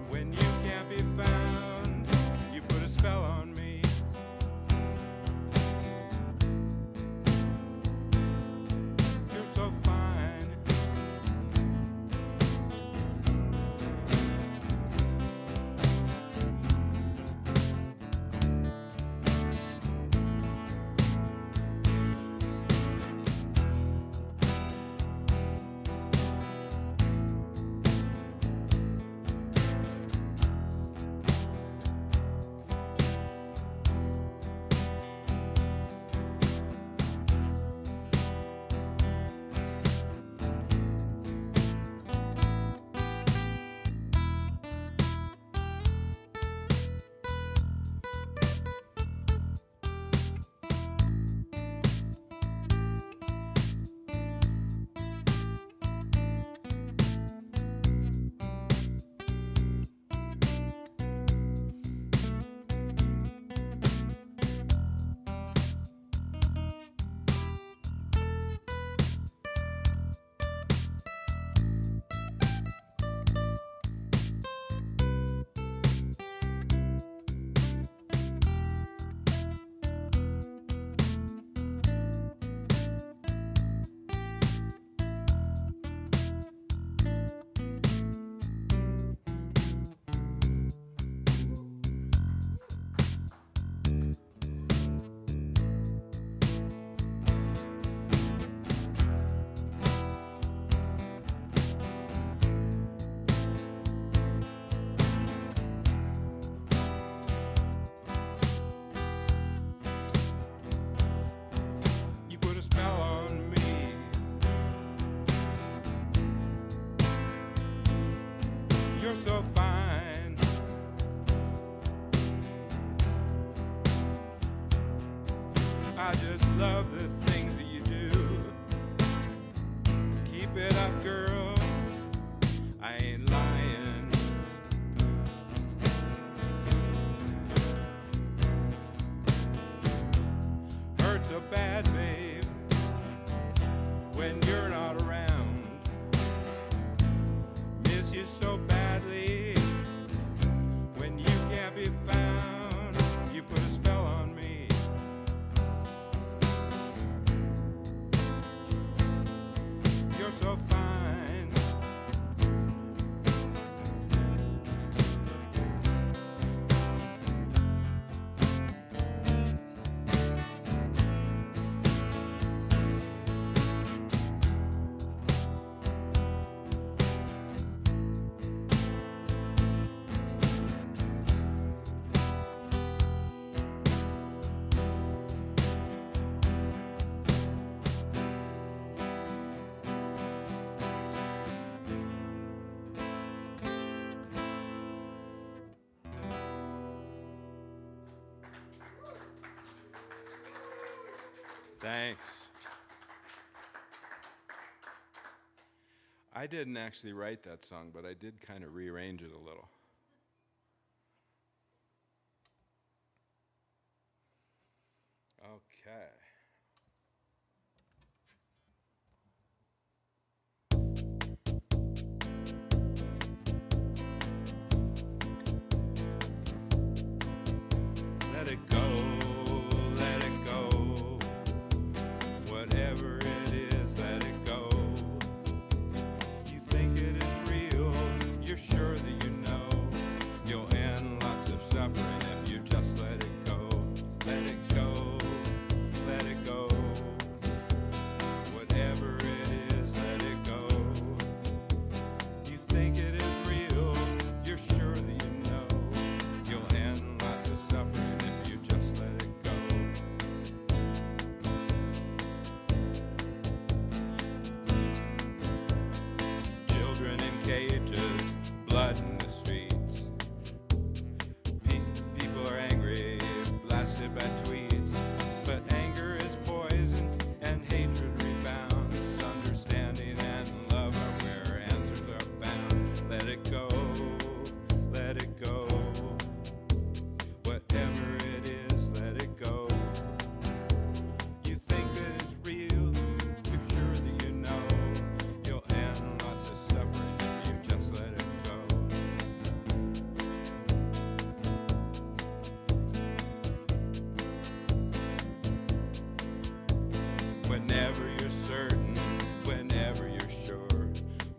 when you can't be found. You put a spell on me. You're so fine. You put a spell on me. You're so fine. I just love the things that you do. Keep it up, girl. I ain't lying. Hurt so bad, babe, when you're not around. Miss you so badly when you can't be found. You put a spell on me. You're so fine. Thanks. I didn't actually write that song, but I did kind of rearrange it a little. Okay.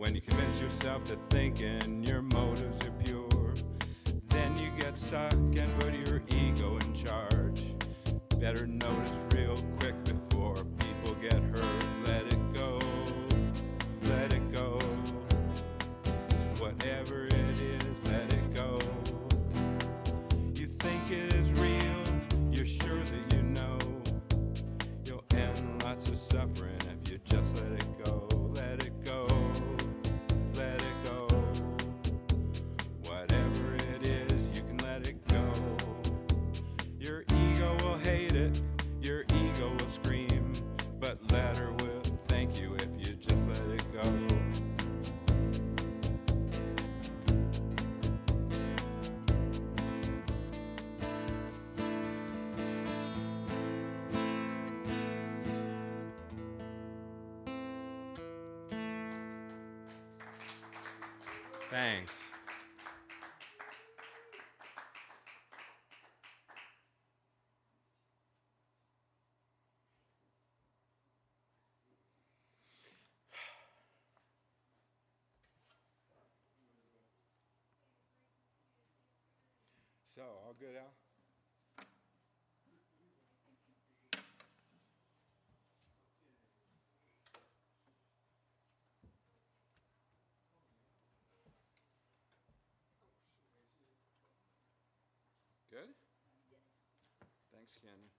When you convince yourself to thinking your motives are pure, then you get stuck and put your ego in charge. Better notice real quick before people get hurt. Let it go, let it go. Whatever it is, let it go. You think it is real, you're sure that you know. You'll end lots of suffering if you just let it go. Let it go, let it go. Whatever it is, you can let it go. Your ego will hate it, your ego will scream, but let her will thank you if you just let it go. Thanks. So, all good, Al? Good? Yes. Thanks, Canyon.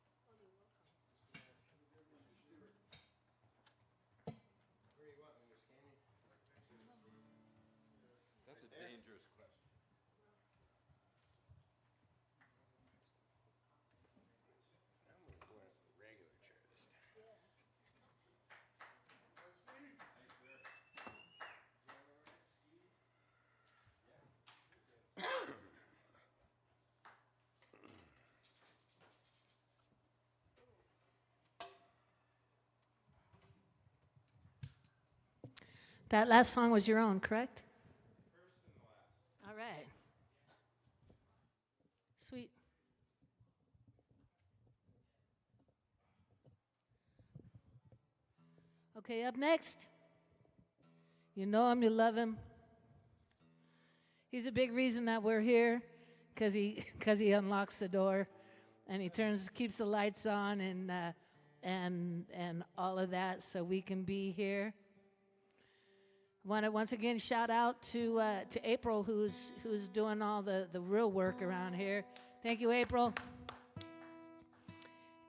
That's a dangerous question. That last song was your own, correct? All right. Sweet. Okay, up next. You know him, you love him. He's a big reason that we're here, cause he unlocks the door, and he keeps the lights on, and all of that, so we can be here. Want to once again shout out to April, who's doing all the real work around here. Thank you, April.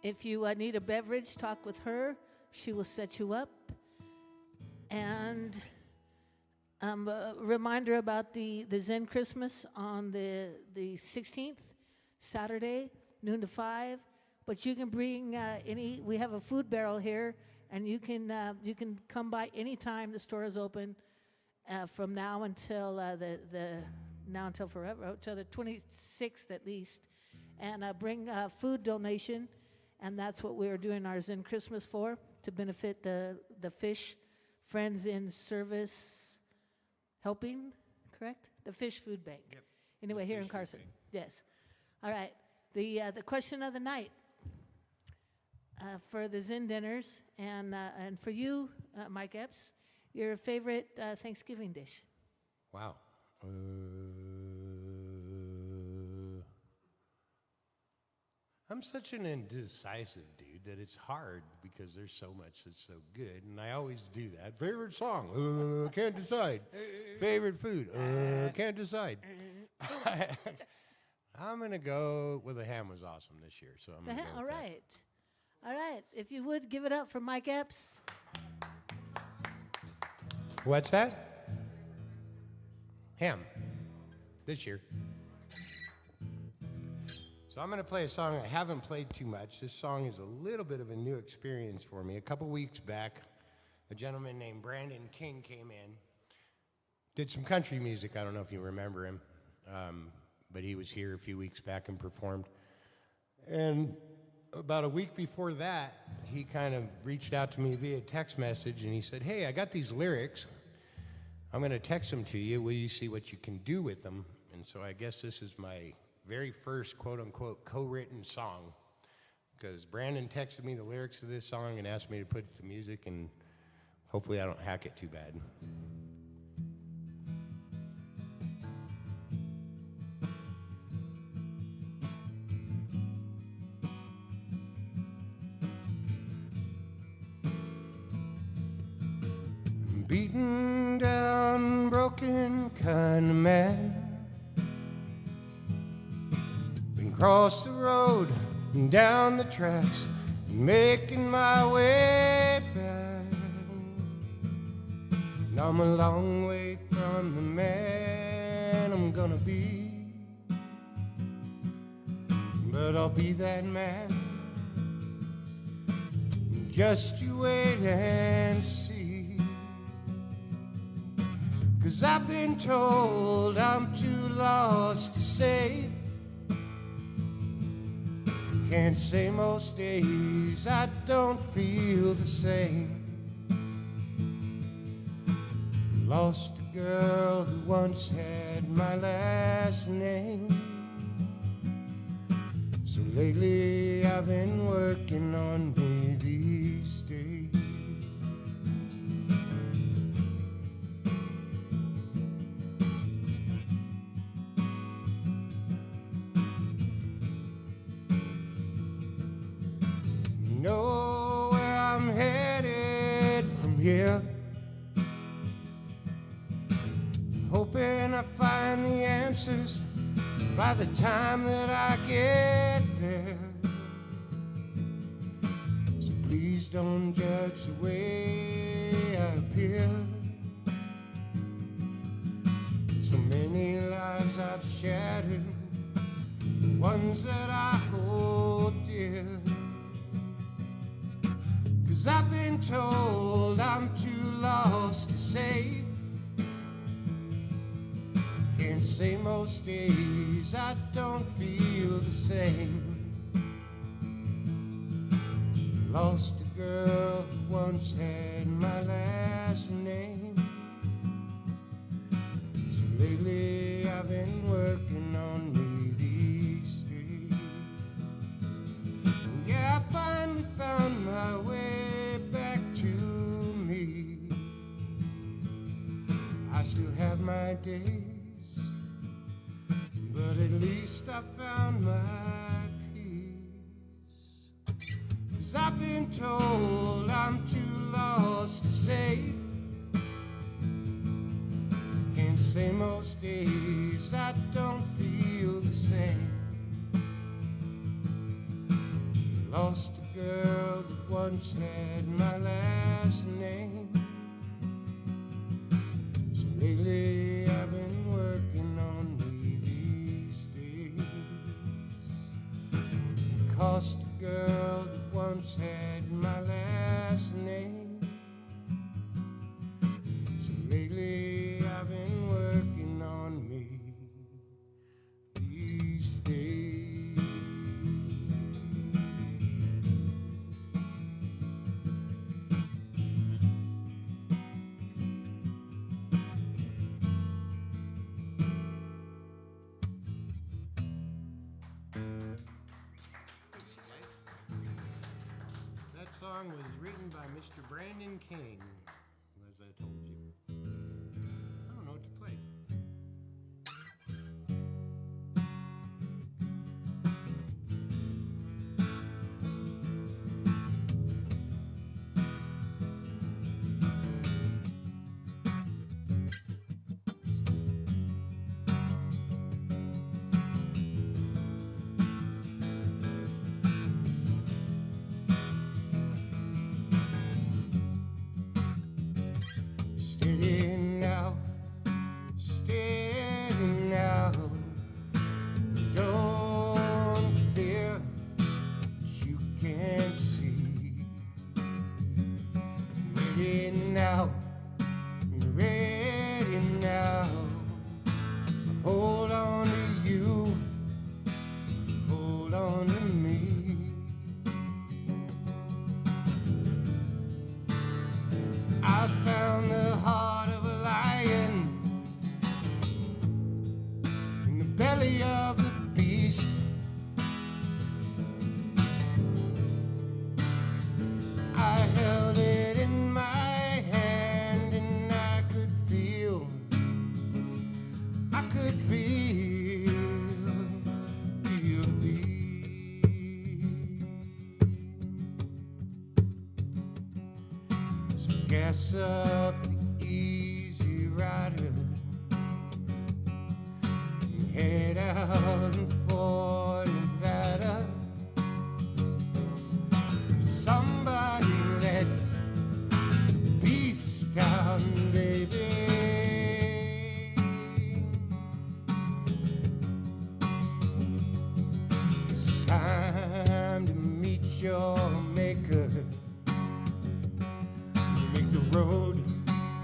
If you need a beverage, talk with her. She will set you up. And a reminder about the Zen Christmas on the 16th, Saturday, noon to 5. But you can bring any. We have a food barrel here, and you can come by anytime. The store is open from now until until forever, until the 26th at least, and bring food donation, and that's what we are doing our Zen Christmas for, to benefit the fish Friends in Service Helping, correct? The Fish Food Bank. Yep. Anyway, here in Carson. Yes. All right. The question of the night for the Zen dinners, and for you, Mike Epps, your favorite Thanksgiving dish. Wow. I'm such an indecisive dude that it's hard because there's so much that's so good, and I always do that. Favorite song? Can't decide. Favorite food? Can't decide. I'm gonna go with the ham was awesome this year, so I'm gonna go with All that. right. All right. If you would give it up for Mike Epps. What's that? Ham. This year. So I'm going to play a song I haven't played too much. This song is a little bit of a new experience for me. A couple weeks back, a gentleman named Brandon King came in, did some country music. I don't know if you remember him, but he was here a few weeks back and performed. And about a week before that, he kind of reached out to me via text message, and he said, "Hey, I got these lyrics. I'm going to text them to you. Will you see what you can do with them?" And so I guess this is my very first quote-unquote co-written song, because Brandon texted me the lyrics of this song and asked me to put it to music, and hopefully I don't hack it too bad. broken kind of man. Been across the road and down the tracks, making my way back. And I'm a long way from the man I'm gonna be, but I'll be that man. Just you wait and see. 'Cause I've been told I'm too lost to save. Can't say most days I don't feel the same. Lost a girl who once had my last name. So lately I've been working on me these days. You know where I'm headed from here. Hoping I find the answers by the time that I get there. So please don't judge the way I appear. So many lives I've shattered, ones that I hold dear. 'Cause I've been told I'm too lost to save. Can't say most days I don't feel the same. Lost a girl who once had my last name. So lately I've been working on me these days. And yeah, I finally found my way back to me. I still have my days, but at least I found my peace. 'Cause I've been told I'm too lost to save. Can't say most days I don't feel the same. Lost a girl that once had my last name. So lately I've been working on me these days. Cost a girl that once had my last name. So lately I've been working on me these days. That song was written by Mr. Brandon King, as I told you. I don't know what to play. Steady now, steady now. Don't fear, you can't see. Ready now, ready now. Hold on to you, hold on to me. I found the heart of a lion in the belly of the beast. I held it in my hand and I could feel the beat. So gas up the easy rider. your maker. You make the road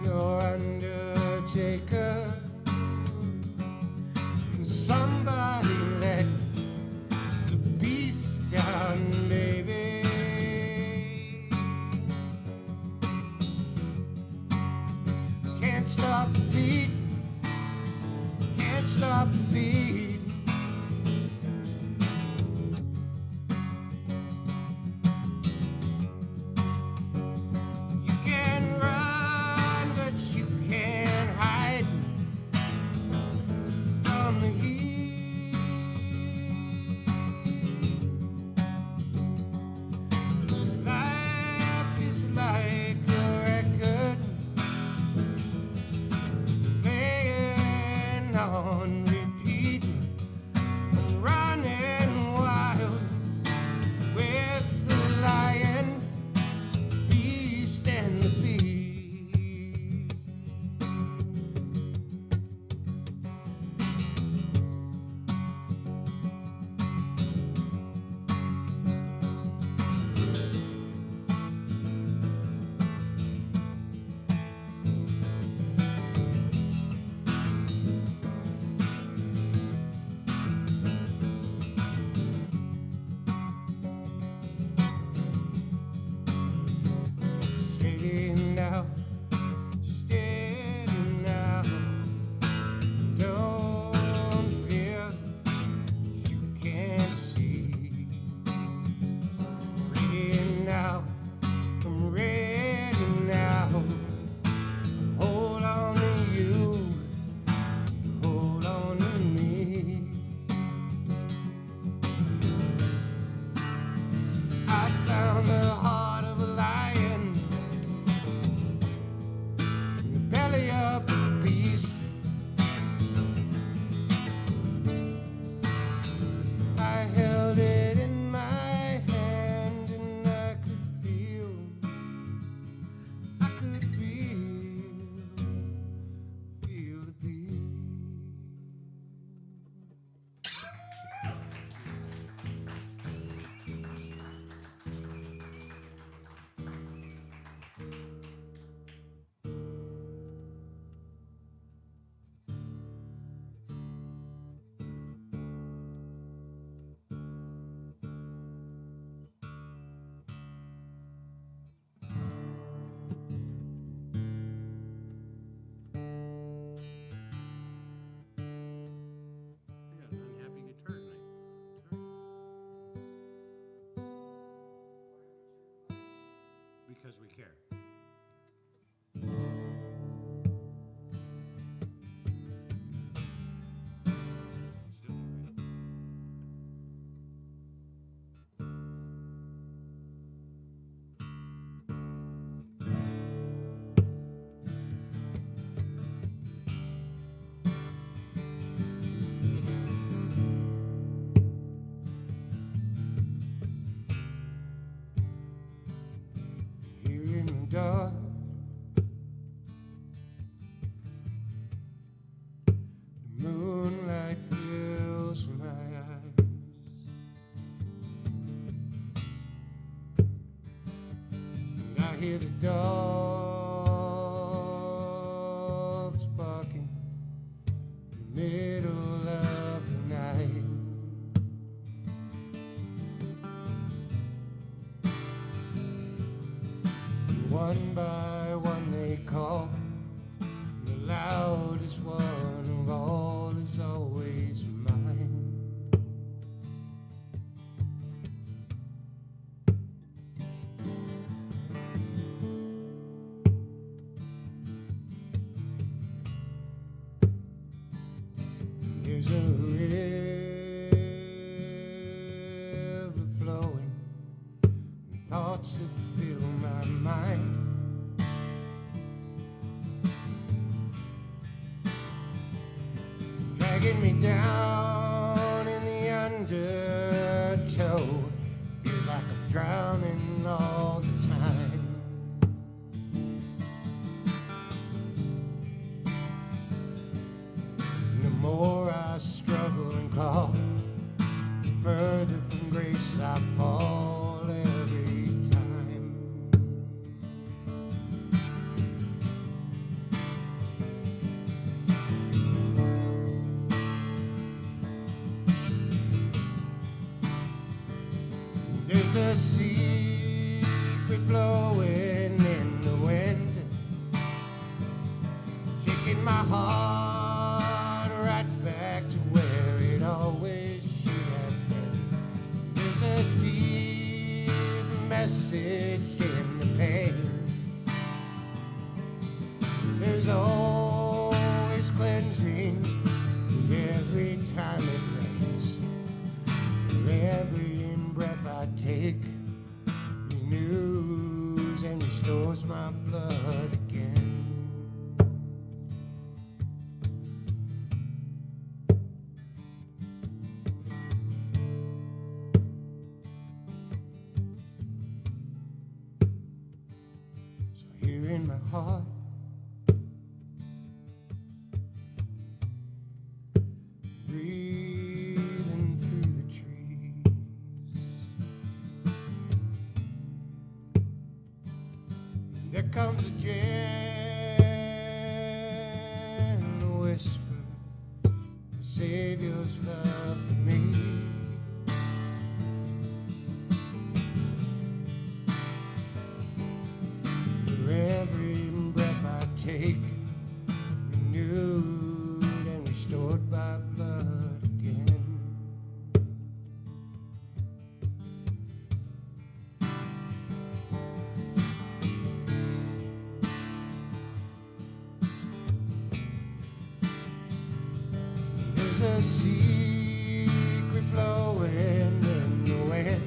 your undertaker. 'Cause somebody let the beast down, baby. Can't stop the beat. Can't stop the beat. You can run, but you can't hide from the heat. 'Cause life is like a record playing on repeat. I'm running wild with the lion, beast, and the bee. Steady now, steady now. Don't fear, you can't see. Ready now, I'm ready now. Hold on to you, hold on to me. I found the heart of a lion in the belly of the beast. I held it in my hand and I could feel the beat. I got an unhappy guitar tonight. Because we care. Still right? Here in the dark, the moonlight fills my eyes. And I hear the dogs barking in the middle of the night. One by one they call, the loudest one of all is always mine. There's a river flowing, and thoughts that fill my mind. Dragging me down in the undertow. Feels like I'm drowning all the time. And the more I struggle and claw, the further from grace I fall. There's a secret blowing in the wind, taking my heart right back to where it always should have been. There's a deep message in the pain. There's always cleansing every time it rains. For every breath I take renews and restores my blood again. So here in my heart, breathing through the trees, there comes a gentle whisper, the Savior's love for me. For every breath I take, renewed and restored by blood again. There's a secret blowing in the wind,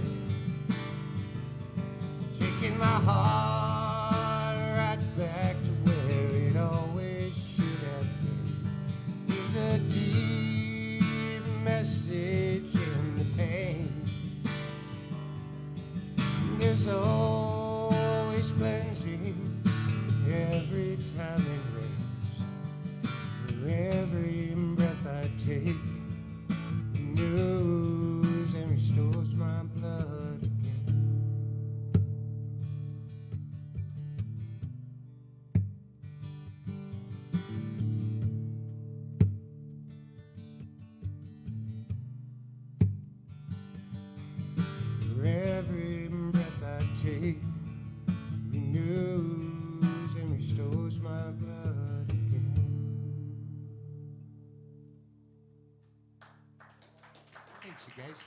taking my heart right back to where it always should have been. There's a deep message in the pain. There's always cleansing every time it rains. For every breath I take renews and restores my blood again. For every breath I take renews and restores my blood again. Thanks, you guys.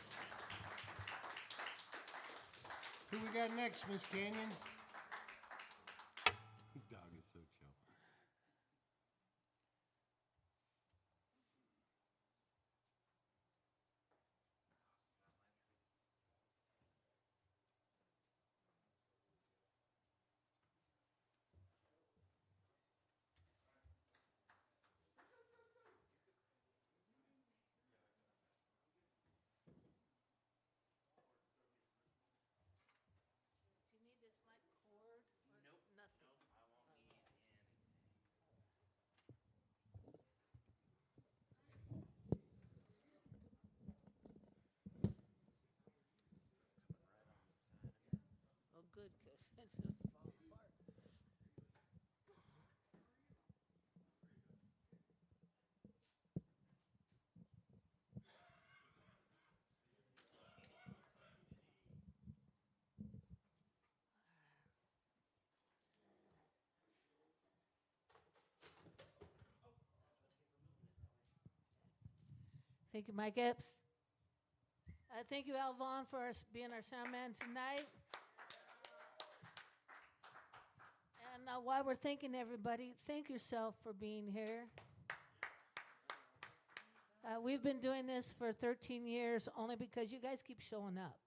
Who we got next, Miss Canyon? Dog is so chill. Do you need this mic cord or nothing? Oh, good, because it's a fall apart. Thank you, Mike Epps. Thank you, Alvon, for being our sound man tonight. And while we're thanking everybody, thank yourself for being here. We've been doing this for 13 years only because you guys keep showing up.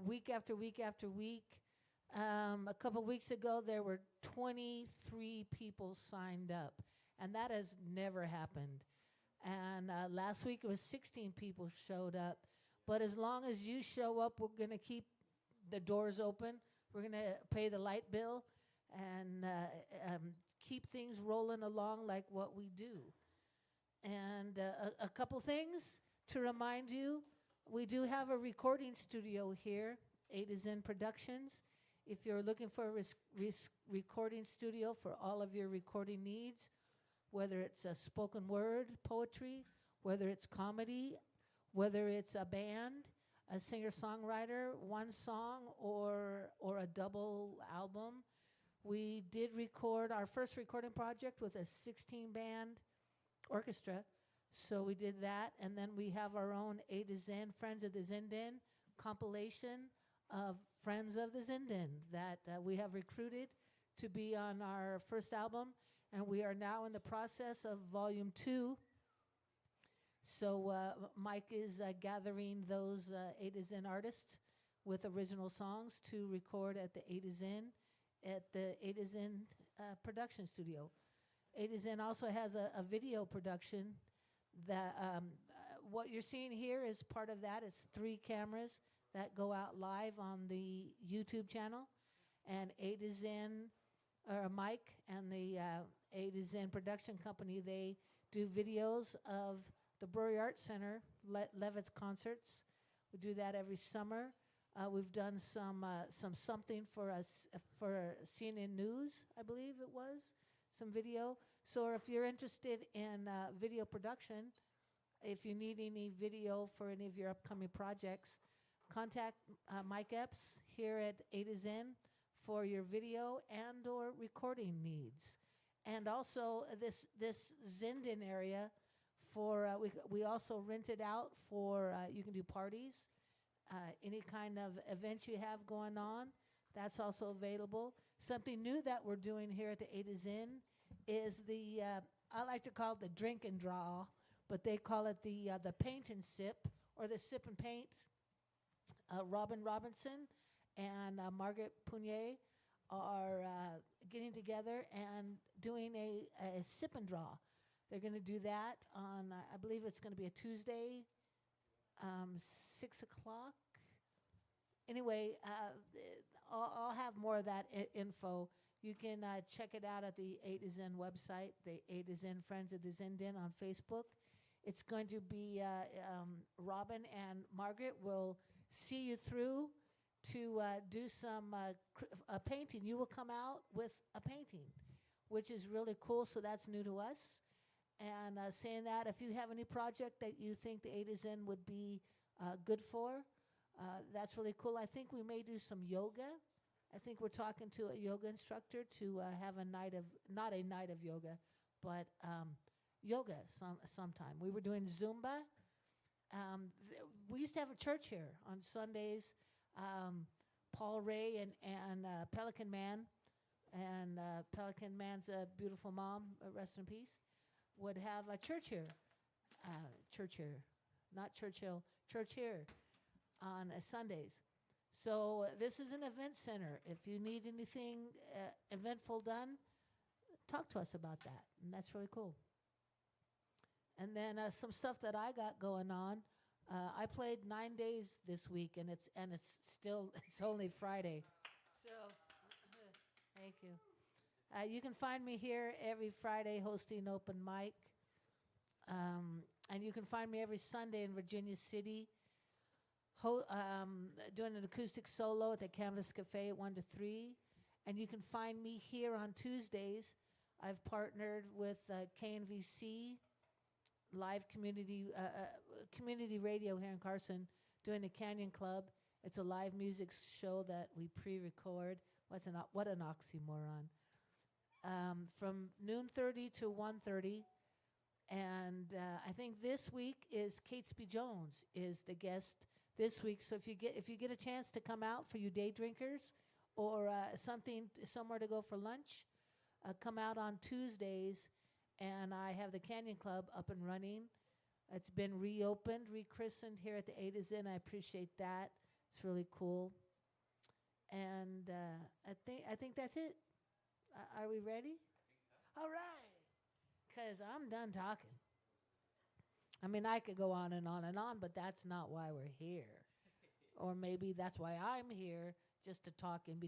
Week after week after week. A couple weeks ago, there were 23 people signed up, and that has never happened. And last week, it was 16 people showed up. But as long as you show up, we're going to keep the doors open. We're going to pay the light bill and keep things rolling along like what we do. And a couple things to remind you, we do have a recording studio here, A to Zen Productions. If you're looking for a recording studio for all of your recording needs, whether it's a spoken word, poetry, whether it's comedy, whether it's a band, a singer-songwriter, one song or a double album. We did record our first recording project with a 16-band orchestra. So we did that, and then we have our own A to Zen, Friends of the Zindan compilation of Friends of the Zindan that we have recruited to be on our first album, and we are now in the process of volume 2. So Mike is gathering those A to Zen artists with original songs to record at the A to Zen at the A to Zen production studio. A to Zen also has a video production that what you're seeing here is part of that. It's 3 cameras that go out live on the YouTube channel, and A to Zen, or Mike and the A to Zen production company, they do videos of the Brewery Arts Center, Levitt's concerts. We do that every summer. We've done something for us for CNN News, I believe it was, some video. So if you're interested in video production, if you need any video for any of your upcoming projects, contact Mike Epps here at A to Zen for your video and or recording needs. And also this Zindan area for we also rent it out for you can do parties, any kind of event you have going on. That's also available. Something new that we're doing here at the A to Zen is the I like to call it the drink and draw, but they call it the paint and sip, or the sip and paint. Robin Robinson and Margaret Punier are getting together and doing a sip and draw. They're going to do that on, I believe it's going to be a Tuesday, 6 o'clock. Anyway, I'll have more of that info. You can check it out at the A to Zen website, the A to Zen Friends of the Zindan on Facebook. It's going to be Robin and Margaret will see you through to do some painting. You will come out with a painting, which is really cool, so that's new to us. And saying that, if you have any project that you think the A to Zen would be good for, that's really cool. I think we may do some yoga. I think we're talking to a yoga instructor to have a night of, not a night of yoga, but yoga sometime. We were doing Zumba. We used to have a church here on Sundays. Paul Ray and Pelican Man, and Pelican Man's a beautiful mom, rest in peace, would have a church here. Not Churchill, church here on Sundays. So this is an event center. If you need anything eventful done, talk to us about that, and that's really cool. And then some stuff that I got going on. I played 9 days this week, and it's only Friday. So thank you. You can find me here every Friday hosting open mic, and you can find me every Sunday in Virginia City, doing an acoustic solo at the Canvas Cafe at 1 to 3, and you can find me here on Tuesdays. I've partnered with KNVC. Live community radio here in Carson, doing the Canyon Club. It's a live music show that we pre-record. What an oxymoron. From noon 30 to 1:30, and I think this week is Catesby Jones is the guest this week. So if you get a chance to come out for you day drinkers, or somewhere to go for lunch, come out on Tuesdays. And I have the Canyon Club up and running. It's been reopened, rechristened here at the A to Zen. I appreciate that. It's really cool. And I think that's it. Are we ready? All right. Because I'm done talking. I mean, I could go on and on and on, but that's not why we're here. Or maybe that's why I'm here, just to talk in between.